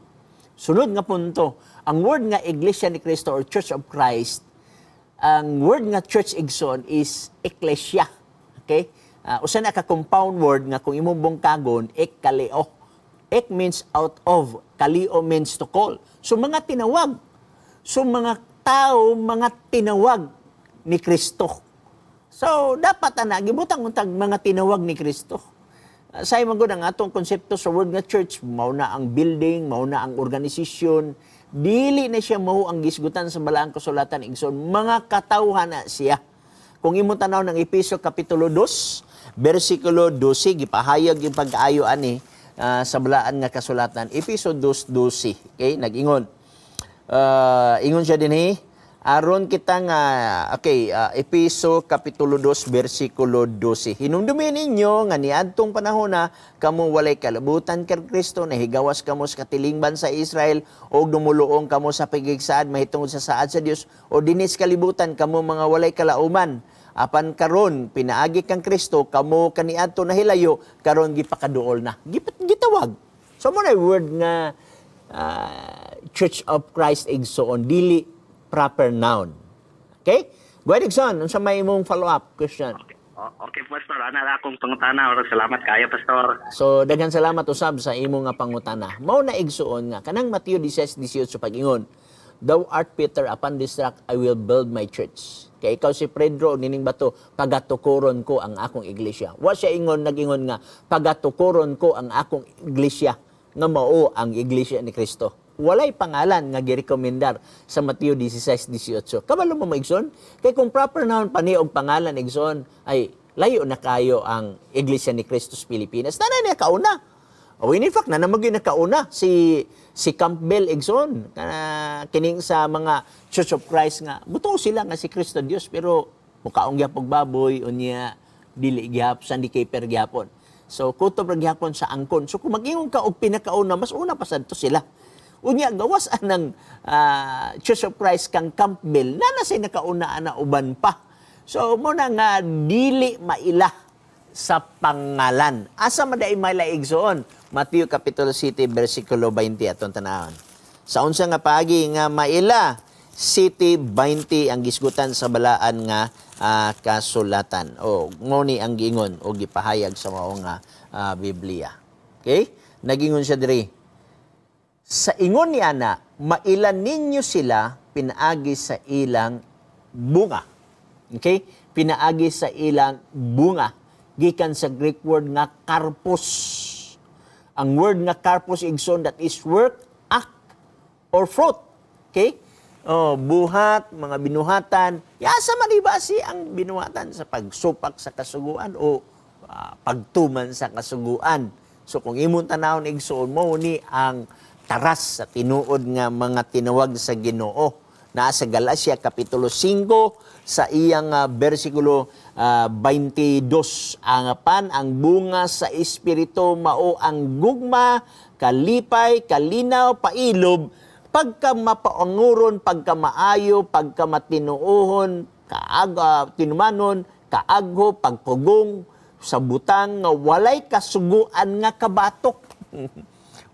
Sunod nga punto, ang word nga Iglesia ni Cristo or Church of Christ, ang word nga church igsoon is ecclesia. Okay? Usa na ka compound word nga kung imong bungkagon, ekkaleo. Ek means out of, kaleo means to call. So mga tinawag. So mga tao, mga tinawag ni Kristo. So dapat gibutang untag mga tinawag ni Kristo. Sa imong gud ang atong konsepto sa word nga church, mao na ang building, mao na ang organisasyon, dili na siya mao ang gisgutan sa balaang kasulatan igsoon, mga katawhan na siya. Kung imong tanaw ng Efeso kapitulo 2, bersikulo 12, gipahayag yung pag-ayo ani sa balaan nga kasulatan. Efeso 2:12, okay, nag-ingon. Ingon siya dinhi, aron kita nga, Efeso kapitulo 2, bersikulo 12. Hinumdumi ninyo nga niadtong panahon na kamo walay kalabutan kay Kristo, nahigawas kamo sa katilingban sa Israel, o dumuluong kamo sa pagigsaad mahitungod sa saad sa Dios, o dinis kalibutan kamo mga walay kalauman. Apan karon pinaagi kang Kristo, kamo kaniadto na hilayo, karon gipakaduol na. Gitawag. So mo na word nga Church of Christ igsoon, dili proper noun. Okay? Go ahead, Exxon. Unsa may imong follow-up question? Okay, Pastor. Ana akong pangutana. Salamat kayo, Pastor. So, daghang salamat usab sa imong nga pangutana. Mao na igsuon nga kanang Mateo 16:18 pag-ingon, "Thou art Peter, upon this rock I will build my church." Kay ikaw si Pedro, nining bato, pagatukuron ko ang akong iglesia. Wa siya nag-ingon nga, pagatukuron ko ang akong iglesia, nga mao ang iglesia ni Kristo. Walay pangalan nga girekomendar sa Mateo 16:18. Kabalo mo Igsoon? Kay kung proper noun pani og pangalan Igsoon, ay layo na kayo ang Iglesia ni Cristo sa Pilipinas. Nanay na kauna. O in fact, nanamag yun na kauna si Campbell Igsoon, kining sa mga Church of Christ nga. Buto sila nga si Kristo Dios, pero mukaong gyapog baboy, unya dili gyap, sandi kay per gyapon. So, kutob ra gyapon sa angkon. So, kung mag-ingon ka og pinakauna, mas una pa sadto sila. Unya gawas ng Church of Christ kang Campbell na say nakaunaan na uban pa. So mo na nga dili maila sa pangalan. Asa maday malaigsoon? Mateo kapitulo 7 bersikulo 20 aton tanawon. Sa unsa nga paagi nga maila 7:20 ang gisgutan sa balaan nga kasulatan. O ngoni ang giingon o gipahayag sa mao nga Biblia. Okay? Nagingon siya diri. Sa ingon ni Ana, mailan ninyo sila pinaagi sa ilang bunga. Okay? Pinaagi sa ilang bunga. Gikan sa Greek word nga karpos. Ang word nga karpos igsoon, that is work, act, or fruit. Okay? Buhat, mga binuhatan. Yasa manibasi ang binuhatan sa pagsupak sa kasuguan o pagtuman sa kasuguan. So kung imong tanawon igsoon mo ni ang taras sa tinuod nga mga tinawag sa Ginoo. Naa sa Galacia kapitulo 5 sa iyang bersikulo 22. Ang bunga sa espiritu mao ang gugma, kalipay, kalinaw, pailob, pagka mapaanguron, pagka maayo, pagka matinuohon, tinumanon, kaagho, pagpugong, sa butang nga walay kasuguan nga kabatok.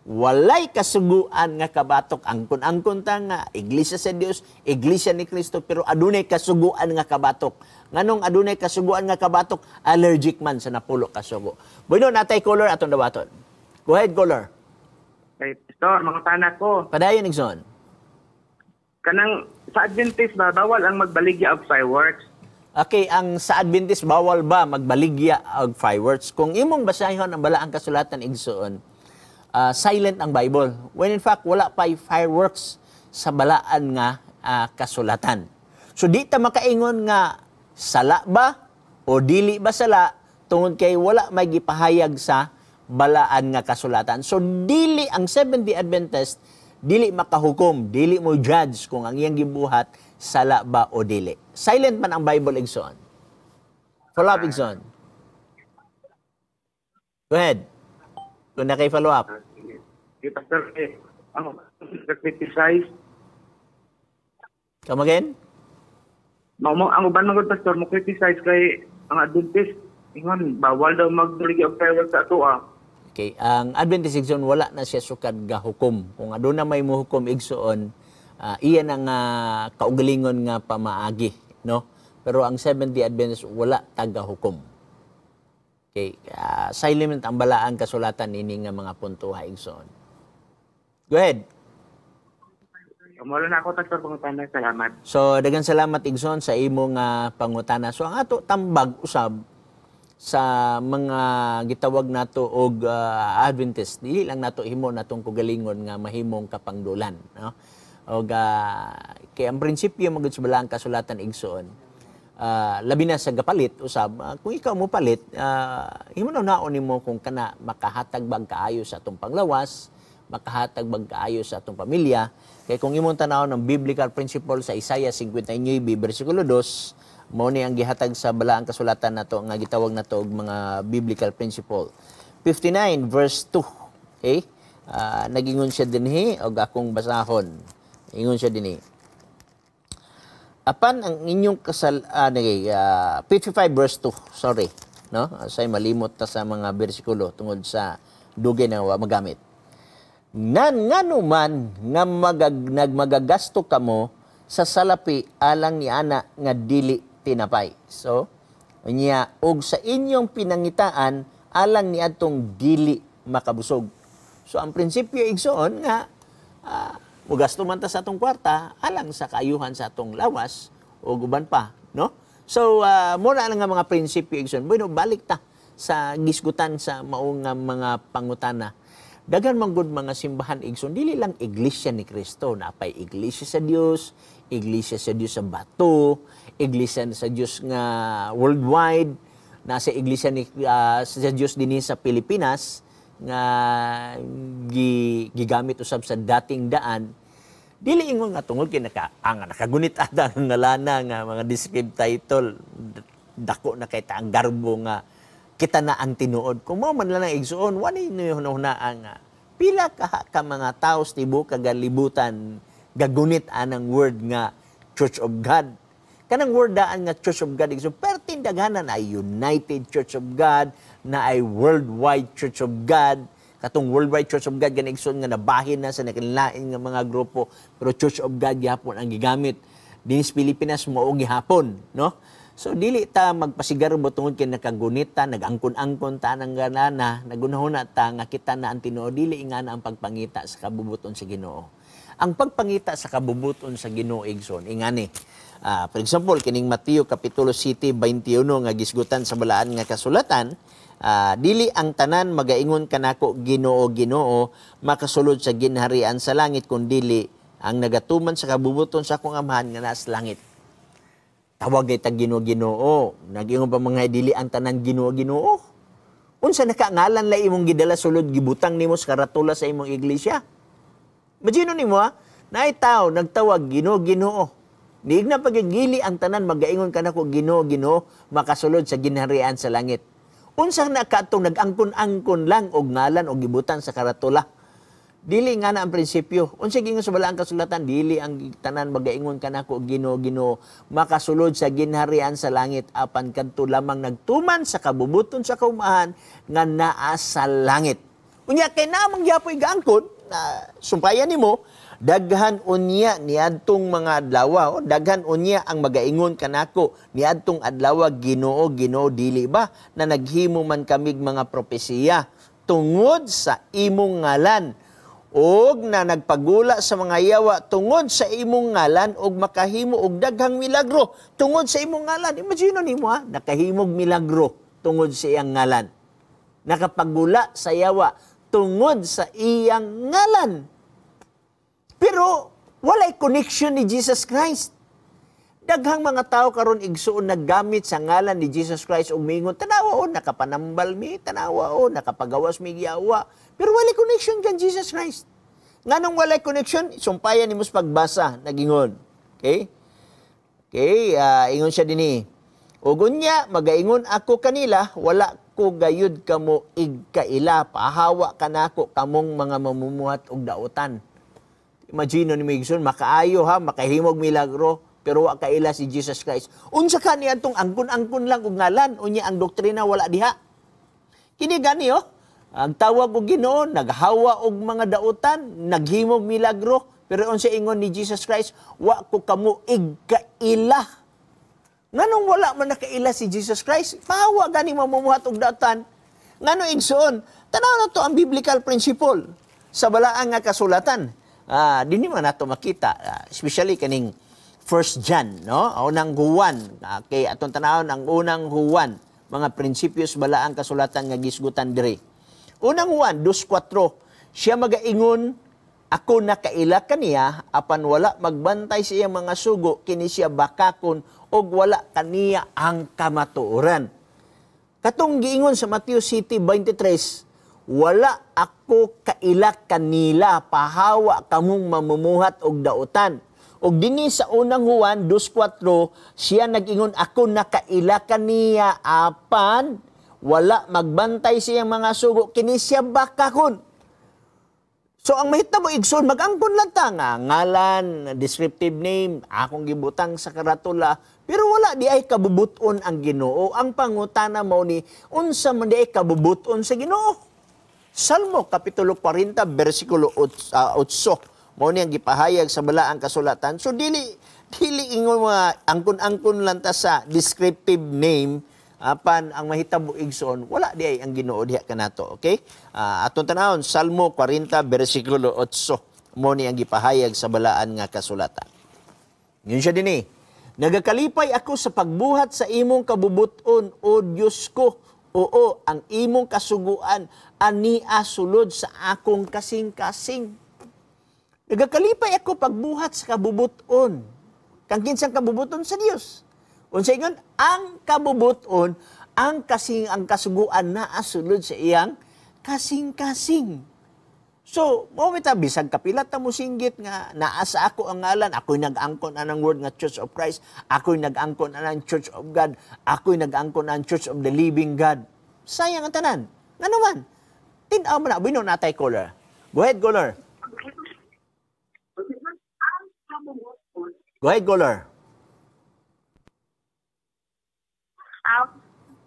Walay kasuguan nga kabatok. Angkon-angkon ta nga Iglesia sa Dios, Iglesia ni Kristo, pero adunay kasuguan nga kabatok. Nganong adunay kasuguan nga kabatok? Allergic man sa napulo kasugo. Bueno, natay caller atong dawaton. Go ahead, caller. Pastor, mga tanak ko. Padayon, Igsoon. Kanang sa Adventist ba, bawal ang magbaligya of fireworks. Okay, ang sa Adventist bawal ba magbaligya og fireworks? Kung imong basahon ang balaang kasulatan igsoon, silent ang Bible. When in fact wala pa fireworks sa balaan nga kasulatan. So di ta makaingon nga sala ba o dili ba sala tungod kay wala may gipahayag sa balaan nga kasulatan. So dili ang Seventh-day Adventist dili makahukom, dili mo judge kung ang iyang gibuhat sala ba o dili. Silent man ang Bible igsoon. Follow up igsoon. Go ahead. Kung na kay follow up. Pastor, ang criticize. Come again? Ang uban mga pastor mo criticize kay ang Adventist. Ingon, bawal daw magbaligya of fireworks sa ato Okay, ang Adventist igsoon wala na siya sukad ga hukom. Kung aduna may muhukom igsoon, iyan ang kaugalingon nga pamaagi, no? Pero ang Seventh-day Adventist wala taga hukom. Okay, silent ang balaan kasulatan ini nga mga punto ha igsoon. Go ahead. Mula na ako, Pastor, pangutana. Salamat. So, daghang salamat igsoon sa imong pangutana. So, ang ato tambag usab sa mga gitawag nato og Adventist, dili lang nato himo natong kugalingon nga mahimong kapangdulan, no? Og kay ang prinsipyo magud sa balaang kasulatan igsoon, labi na sa gapalit usab, kung ikaw mo palit, himo na naon nimo kung kana makahatag bag kaayo sa atong panglawas, makahatag bag kaayo sa atong pamilya. Kay kung imong tanaw ng biblical principle sa Isaiah 59 versikulo 2, mao ni ang gihatag sa balaang kasulatan nato nga gitawag nato og mga biblical principle. 59 verse 2. Okay? Nagingon siya dinhi og akong basahon. Ingon siya dinhi. Apan ang inyong 55 verse 2. Sorry, no? Say malimot ta sa mga bersikulo tungod sa dugay na magamit. Ngano man nga nagmagagasto kamo sa salapi alang ni ana nga dili tinapay. So, unya og sa inyong pinangitaan alang ni atong dili makabusog. So ang prinsipyo igsoon nga mugasto man ta sa atong kwarta alang sa kaayuhan sa atong lawas o guban pa, no? So mura lang nga mga prinsipyo igsoon. Bueno, balik ta sa gisgutan sa maong mga pangutana. Daghan man gud mga simbahan igsoon, dili lang iglesia ni Kristo, napay iglesia sa Dios sa bato, iglesia sa Dios nga worldwide, nasa iglesia ni sa Dios dinhi sa Pilipinas nga gigamit usab sa dating daan. Dili ingon nga tungod kay nakagunit ata nga lana nga mga descriptive title, dako na kay ta ang garbo nga kita na ang tinuod. Kung mo man lang igsuon, wani niyo hunahunaan nga pila ka mga tao sa tibuok kagalibutan gagunit anang word nga Church of God. Kanang word daan nga Church of God igsoon, pero tindaghanan ay United Church of God, na ay Worldwide Church of God. Katong Worldwide Church of God ganigsoon nga nabahin na sa nakinlain nga mga grupo, pero Church of God gihapon ang gigamit dinis Pilipinas mao gihapon, no? So dili ta magpasigaro tungod kay nakagunita, nagangkon-angkon ta nang ganana, nagunahuna ta nga kita na ang Tinuod, dili ingana ang pagpangita sa kabubuton sa Ginoo. Ang pagpangita sa kabubuton sa Ginoo igsoon ingani. For example, kining Mateo kapitulo 7:21 nga gisgutan sa balaan nga kasulatan, dili ang tanan magaingon kanako Ginoo, Ginoo, makasulod sa ginharian sa langit, kundi ang nagatuman sa kabubuton sa akong Amahan nga nasa langit. Tawag ay tag Ginoo, Ginoo. Nagingon pa mga dili ang tanan Ginoo, Ginoo. Unsa nakangalan la imong gidala sulod gibutang nimo sa karatula sa imong iglesia? Imagine nimo naay tao nagtawag Ginoo, Ginoo. Diig na pagigili ang tanan magaingon kanako Ginoo, Ginoo, makasulod sa ginharian sa langit. Unsa nakatong nagangkon-angkon lang og ngalan og gibutan sa karatula? Dili nga na ang prinsipyo. Unsa gingon sa balaang kasulatan, dili ang tanan magaingon kanako Ginoo, Ginoo, makasulod sa ginharian sa langit, apan kadto lamang nagtuman sa kabubuton sa kaumahan nga naa sa langit. Unya kay namang gyapoy gaangkon, sumpayan nimo, daghan unya niadtong mga adlaw, daghan unya ang magaingon kanako niadtong adlaw, Ginoo, Ginoo, dili ba na naghimo man kamig mga propesiya tungod sa imong ngalan og na nagpagula sa mga yawa tungod sa imong ngalan og makahimo og daghang milagro tungod sa imong ngalan. Imagine nimo ha, nakahimog milagro tungod sa iyang ngalan. Nakapagula sa yawa tungod sa iyang ngalan. Pero walay connection ni Jesus Christ. Daghang mga tao karon igsuon naggamit sa ngalan ni Jesus Christ og mingon, tanawa o nakapanambal mi, tanawa o nakapagawas mi giyawa. Pero walay connection kan Jesus Christ. Nganong walay connection? Sumpayan nimos pagbasa nagingon. Okay? Okay, ingon siya dinhi. Ug unya magaingon ako kanila, wala ko gayud kamo igkaila, pahawa kanako kamong mga mamumuhat og daotan. Imagine ni Migson, makaayo ha, makahimog milagro, pero wa kaila si Jesus Christ. Unsa ka niya itong angkon-angkon lang og ngalan, unya ang doktrina wala diha. Kini gani ang tawag og Ginoo, naghawa og mga daotan, naghimog milagro, pero unsa ingon ni Jesus Christ, wa ko kamo igkaila. Nganong wala man nakaila si Jesus Christ? Pahawa gani mamumuhat og daotan. Ngano igsoon? Tanaw na to ang biblical principle sa balaang nga kasulatan. Dini man nato makita, especially kaning 1 John, no? Unang Juan, kay atong tanawon ang unang Juan, mga prinsipyos balaang kasulatan nga gisgutan diri. Unang Juan 2:4, siya magaingon, ako nakaila kaniya apan wala magbantay sa iyang mga sugo kini siya bakakon og wala kaniya ang kamatuoran. Katong giingon sa Matthew City 23, wala ako kaila kanila, pahawa kamong mamumuhat og daotan. Og dinhi sa unang Juan 2:4, siya nag-ingon, ako nakaila kaniya apan wala magbantay siyang mga sugo kini siya bakakon. So ang mahitabo igsoon, mag-angkon lang ta nga ngalan, descriptive name, akong gibutang sa karatula, pero wala di ay kabubuton ang Ginoo. Ang pangutana mao ni unsa man di ay kabubuton sa Ginoo? Salmo kapitulo 40 bersikulo 8. Mao ni ang gipahayag sa balaang kasulatan. So dili ingon mga angkon-angkon lang ta sa descriptive name, apan ang mahitabo igsoon wala di ay ang Ginoo diha kanato. Okay? Atong tanawon Salmo 40 bersikulo 8. Mao ni ang gipahayag sa balaan nga kasulatan. Yun siya dinhi. Nagakalipay ako sa pagbuhat sa imong kabubuton, O Diyos ko. Oo, ang imong kasuguan ania sulod sa akong kasing-kasing. Nagakalipay ako pagbuhat sa kabubuton. Kang kinsang kabubuton sa Dios. Unsa ingon? Ang kabubuton, ang kasuguan na asulod sa iyang kasing-kasing. So, mo bisag kapilat ta mo singgit nga naa sa ako ang ngalan, ako'y nag-angkon anang word nga Church of Christ, ako'y nag-angkon anang Church of God, ako'y nag-angkon anang Church of the Living God. Sayang ang tanan. Nga naman, tinaw mo na, bino natay caller. Go ahead, caller. Go ahead, caller.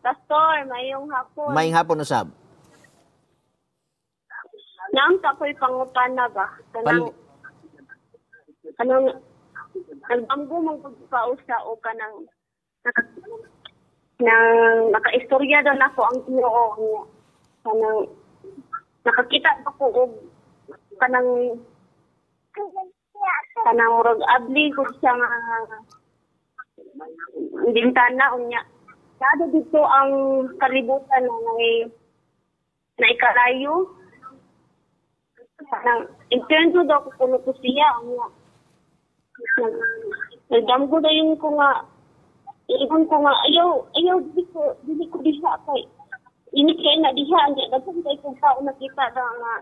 Pastor, mayong hapon. Mayong hapon usab. Nang ako'y pangutana ba? Kanang nagbanggo mong pagpausa o kanang nakaistorya daw nako ang Ginoo niya. Kanang nakakita ako og kanang murag abli ko siya nga bintana unya. Kada dito ang kalibutan na ikalayo. Intento daw ko kuno ko siya. Nagdamgo na yun ko nga, iyon ko nga, ayaw, dili ko diha kay. Ini kay na diha, nagdamgo tayo kung tao nakita na nga,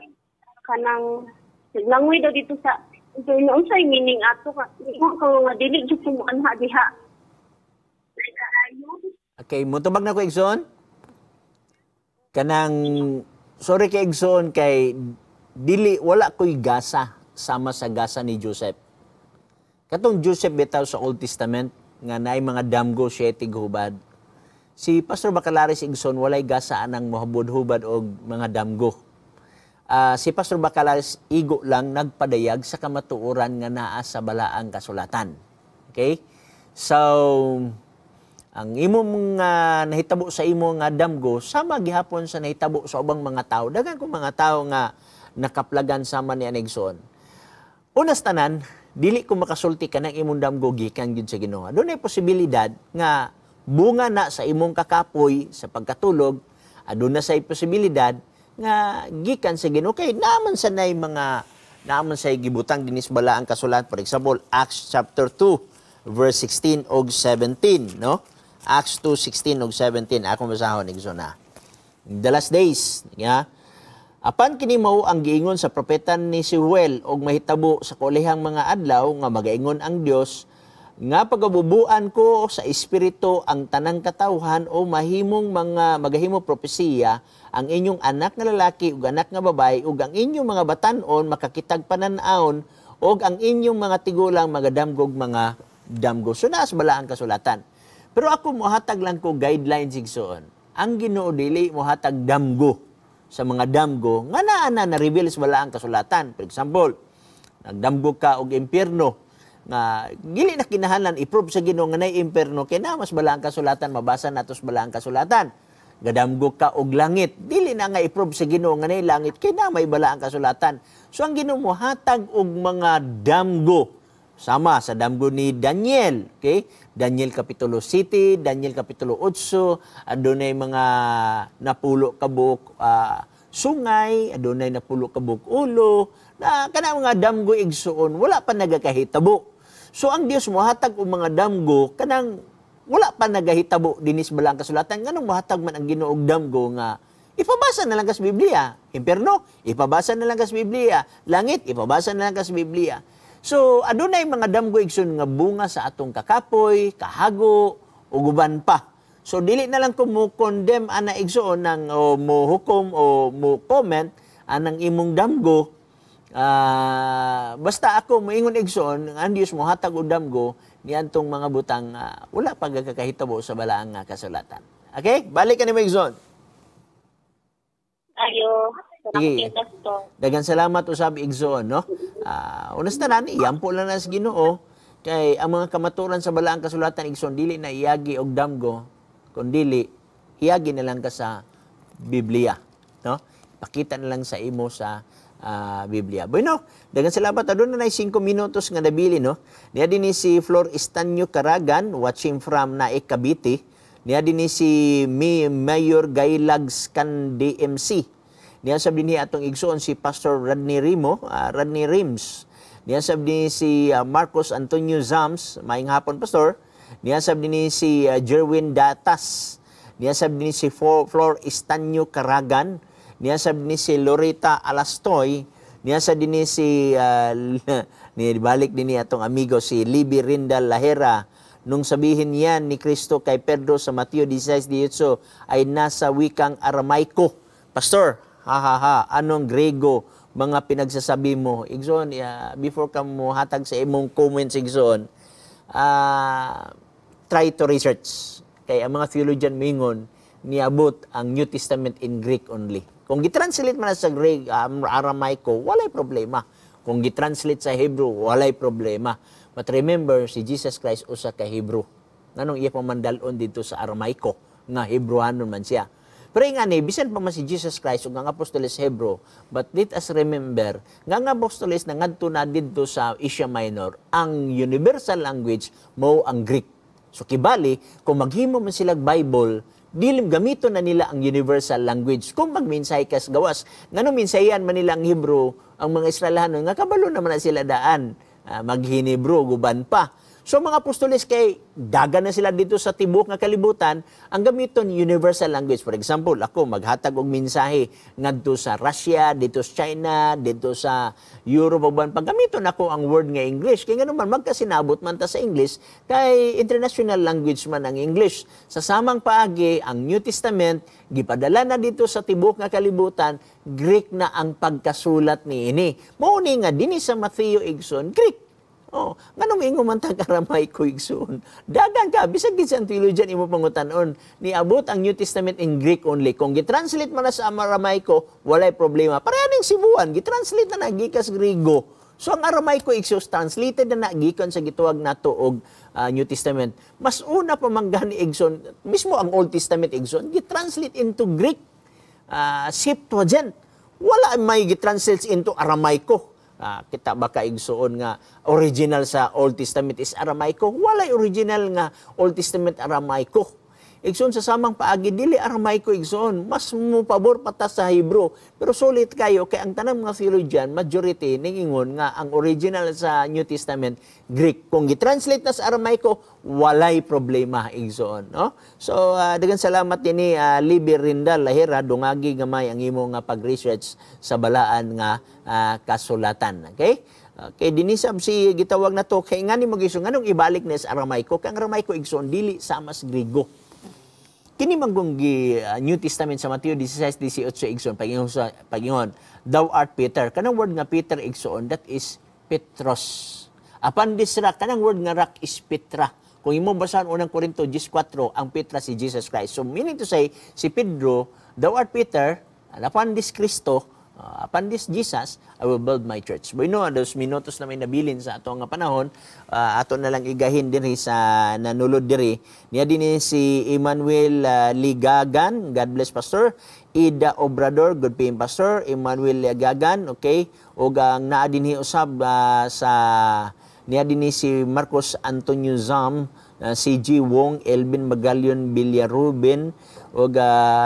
kanang, naglangoy daw dito sa, ito noon sa'y meaning ato ka, iyon ko nga, dili dito ko anha diha. Okay, mutubag na ko, Igsoon. Kanang, sorry kay Igsoon, kay, dili, wala ko'y gasa sama sa gasa ni Joseph. Katong Joseph bitaw sa Old Testament, nga naay mga damgo siya tighubad. Si Pastor Bacalaris Igsoon, walay gasa anang mahubod-hubad o mga damgo. Si Pastor Bacalaris igo lang nagpadayag sa kamatuoran nga naa sa balaang kasulatan. Okay? So, ang imong nahitabo sa imo nga damgo, sama gihapon sa nahitabo sa ubang mga tao. Dagan kong mga tao nga nakaplagan sama ni Anigsoon. Unas tanan, dili ko makasulti ka ng imong damgo gikan gyud sa Ginoo. Doon ay posibilidad nga bunga na sa imong kakapoy sa pagkatulog, aduna na say posibilidad nga gikan sa Ginoo kay naman sanay mga naman say gibutang dinis bala ang kasulatan. For example, Acts chapter 2 verse 16 og 17, no? Acts 2:16 og 17 ako basahon igsoon na. The last days, ya. Apan kini mao ang giingon sa propeta ni Joel og mahitabo sa kolehang mga adlaw nga magaingon ang Dios nga pagabubuan ko sa espiritu ang tanang katawhan o magahimo propesiya ang inyong anak nga lalaki ug anak nga babae ug ang inyong mga batan-on makakitag panan-aon ug ang inyong mga tigulang magadamgog mga damgo. So naas bala ang kasulatan. Pero ako mohatag lang ko guidelines igsoon. Ang Ginoo dili mohatag damgo sa mga damgo nga naa na reveal sa bala ang kasulatan. For example, nagdamgo ka og impierno nga dili na kinahanglan i-prove sa Ginoo nga nay impierno kay na mas bala ang kasulatan, mabasa natos bala ang kasulatan. Gadamgo ka og langit, dili na nga i-prove sa Ginoo nga nay langit kay na may bala ang kasulatan. So ang Ginoo mohatag og mga damgo sama sa damgo ni Daniel, okay? Daniel kapitulo 7, Daniel kapitulo 8, adunay mga napulo kabuk sungay, adunay napulo kabuk ulo, na kana mga damgo igsuon wala pa nagakahitabo. So ang Dios mohatag og mga damgo kanang wala pa nagahitabo dinis balang kasulatan. Nganong mohatag man ang Ginoo og damgo nga ipabasa na lang kas Biblia. Impierno, ipabasa na lang kas Biblia. Langit, ipabasa na lang kas Biblia. So, adunay mga damgo igsoon nga bunga sa atong kakapoy, kahago, ug uban pa. So, dili na lang ko mo condemn ana igsoon ng mo hukom o mo comment anang imong damgo. Basta ako moingon igsoon ang Dios mohatag og damgo niadtong mga butang wala pa gakahitabo sa balaang kasulatan. Okay? Balik ka ni igsoon. Ayo. Sige. Daghang salamat usab igsoon, no? Unas tanan iyampo lang na sa Ginoo kay ang mga kamaturan sa balaang kasulatan igsoon dili na iyagi og damgo kundi iyagi na lang ka sa Biblia, no? Pakita na lang sa imo sa Biblia. Bueno, daghang salamat. Aduna na 5 minutos nga nabili, no? Niya dinhi si Flor Estanyo Caragan watching from Naik, Cavite. Niya dinhi si Mayor Gaylags kan DMC. Niya sab dinhi atong igsoon si Pastor Rodney Rims. Niya sab dinhi si Marcos Antonio Zams, maayong hapon Pastor. Niya sab dinhi si Jerwin Datas. Niya sab dinhi si Flor Estanyo Caragan. Niya sab dinhi si Loretta Alastoy. Niya sab dinhi si balik dinhi atong amigo si Libby Rindal Lahera. Nung sabihin yan ni Kristo kay Pedro sa Mateo 16:18 ay nasa wikang Aramaiko. Pastor, anong Grego mga pinagsasabi mo? Igsoon, before ka mo hatag sa imong comments, igsoon, try to research. Kaya ang mga theologian mingon, niabot ang New Testament in Greek only. Kung gitranslate man sa Greek, Aramaiko, walay problema. Kung gitranslate sa Hebrew, walay problema. But remember, si Jesus Christ usa ka Hebrew. Nanong iya pamandalon dito sa Aramaiko, nga Hebrewanon man siya. Pero nga ni, bisan pa man si Jesus Christ ug ang apostoles Hebrew, but let us remember, nga apostoles na ngadto na dito sa Asia Minor, ang universal language mo ang Greek. So kibali, kung maghimo man sila Bible, dilim gamito na nila ang universal language. Kung magminsay kas gawas, ngano minsayan man nila ang Hebrew, ang mga Israelano, nga kabalo naman na sila daan, maghinebro, guban pa. So mga apostoles kay daga na sila dito sa tibok nga kalibutan, ang gamiton universal language. For example, ako maghatag og mensahe ngadto sa Russia, dito sa China, dito sa Europe ug pagamiton ako ang word nga English. Kay ngano man magkasinabot man ta sa English, kay international language man ang English. Sa samang paagi ang New Testament gipadala na dito sa tibok nga kalibutan, Greek na ang pagkasulat niini. Mao ni nga dinhi sa Mateo igsoon, Greek. Nganong ingo man tag Aramaiko igsoon. Dagan ka bisag gid sa theologian imo pangutan-on niabot ang New Testament in Greek only. Kung gitranslate man na sa Aramaiko, walay problema. Pareha ning Cebuan, gitranslate na gikas Griego. So ang Aramaiko igsoon translated na gikan sa gituwag nato og New Testament. Mas una pa man gani igsoon, mismo ang Old Testament igsoon gitranslate into Greek. Septuagint. wala may gitranslate into Aramaico. Kita baka igsuon nga original sa Old Testament is Aramaico. Walay original nga Old Testament Aramaico. Igsoon sa samang paagi, dili Aramaico igsoon. Mas mo pabor patas sa Hebrew. Pero sulit kayo, kay ang tanang mga theologian, majority, ningingon nga ang original sa New Testament, Greek. Kung gitranslate na sa Aramaico, walay problema igsoon. No? So, dagan salamat ini Libby Rindal Lahira, dungagi gamay ang imo nga pag-research sa balaan nga kasulatan. Okay? Kay dinisab si gitawag na to, kay nga ni mag-isong, anong ibalik na sa Aramaico? Kay ang Aramaico igsoon, dili sa mas Grigo. Kini manggong New Testament sa Mateo 16:18 igsoon pagingon, thou art Peter. Kanang word nga Peter igsoon, that is Petros. Apan this rock, kanang word nga rock is Petra. Kung imo basahan unang Korinto 10:4, ang Petra si Jesus Christ. So meaning to say, si Pedro, thou art Peter, upon this Kristo, upon this Jesus, I will build my church. Bueno, those minutos na may nabilin sa ato nga panahon, ato na lang igahin diri sa nanulod diri. Niya din si Emmanuel Ligagan, God bless Pastor. Ida Obrador, good paying Pastor. Emmanuel Ligagan, okay. O ang naa din usab sa niya din si Marcos Antonio Zam, si G. Wong, Elvin Magalion Villarubin, o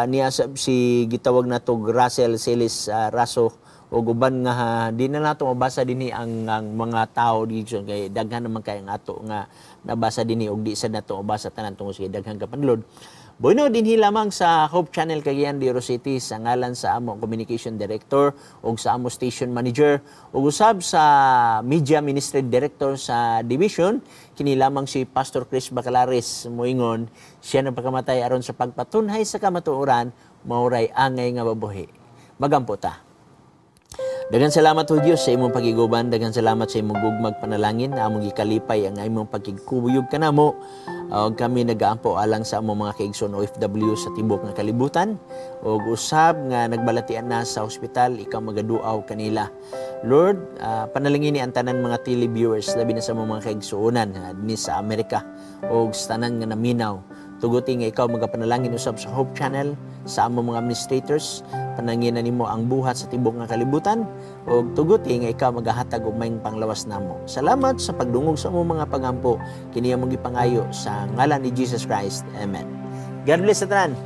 niya si gitawag na to Russell Celis Raso, o guban nga di na nato mabasa dinhi ang mga tao dito kay daghan naman kay ang ato nga nabasa dinhi og di sa nato mabasa tanan tungod sa daghang kapanlod. Bueno, dinhi lamang sa Hope Channel Cagayan de Oro City sa ngalan sa amo Communication Director ug sa amo Station Manager ug usab sa Media Ministry Director sa Division, kini lamang si Pastor Chris Bacalares moingon, siya na pagkamatay aron sa pagpatunhay sa kamatuoran, mauray angay nga babuhi. Magampo ta. Daghang salamat ho Dios sa imong pagiguban, daghang salamat sa imong gugmag panalangin na among gikalipay ang imong pagkikuyog kanamo. Kami nagaampo alang sa among mga kaigsoon OFW sa tibok nga kalibutan ug usab nga nagbalatian na sa ospital, ikaw magaduaw kanila. Lord, panalangin ni ang tanan mga televiewers labi na sa mga kaigsuonan dinhi sa Amerika ug sa tanan nga naminaw. Tuguti nga ikaw magapanalangin usab sa Hope Channel, sa among mga administrators, pananginan nimo ang buhat sa tibok nga kalibutan, ug tuguti nga ikaw magahatag og maayong panglawas namo. Salamat sa pagdungog sa among mga pagampo, kini among gipangayo sa ngalan ni Jesus Christ. Amen. God bless sa tanan.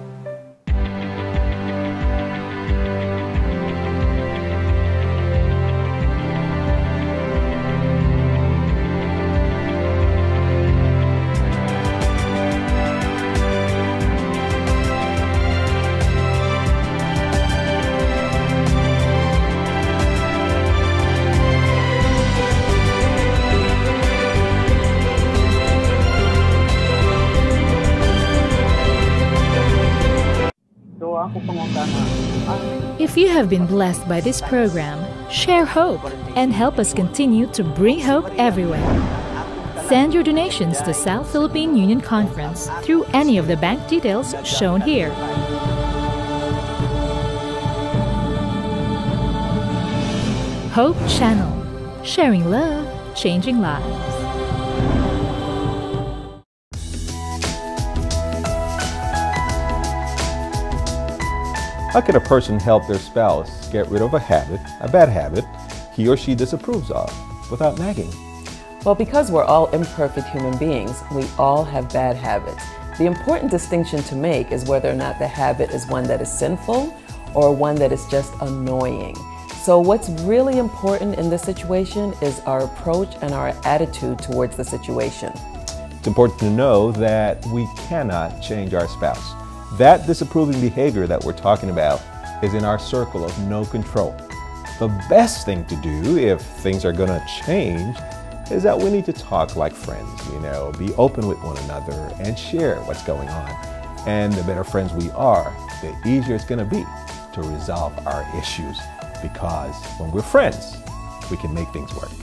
If you have been blessed by this program, share hope and help us continue to bring hope everywhere. Send your donations to South Philippine Union Conference through any of the bank details shown here. Hope Channel, sharing love, changing lives. How can a person help their spouse get rid of a bad habit, he or she disapproves of, without nagging? Well, because we're all imperfect human beings, we all have bad habits. The important distinction to make is whether or not the habit is one that is sinful or one that is just annoying. So what's really important in this situation is our approach and our attitude towards the situation. It's important to know that we cannot change our spouse. That disapproving behavior that we're talking about is in our circle of no control. The best thing to do if things are going to change is that we need to talk like friends, be open with one another and share what's going on. And the better friends we are, the easier it's going to be to resolve our issues, because when we're friends, we can make things work.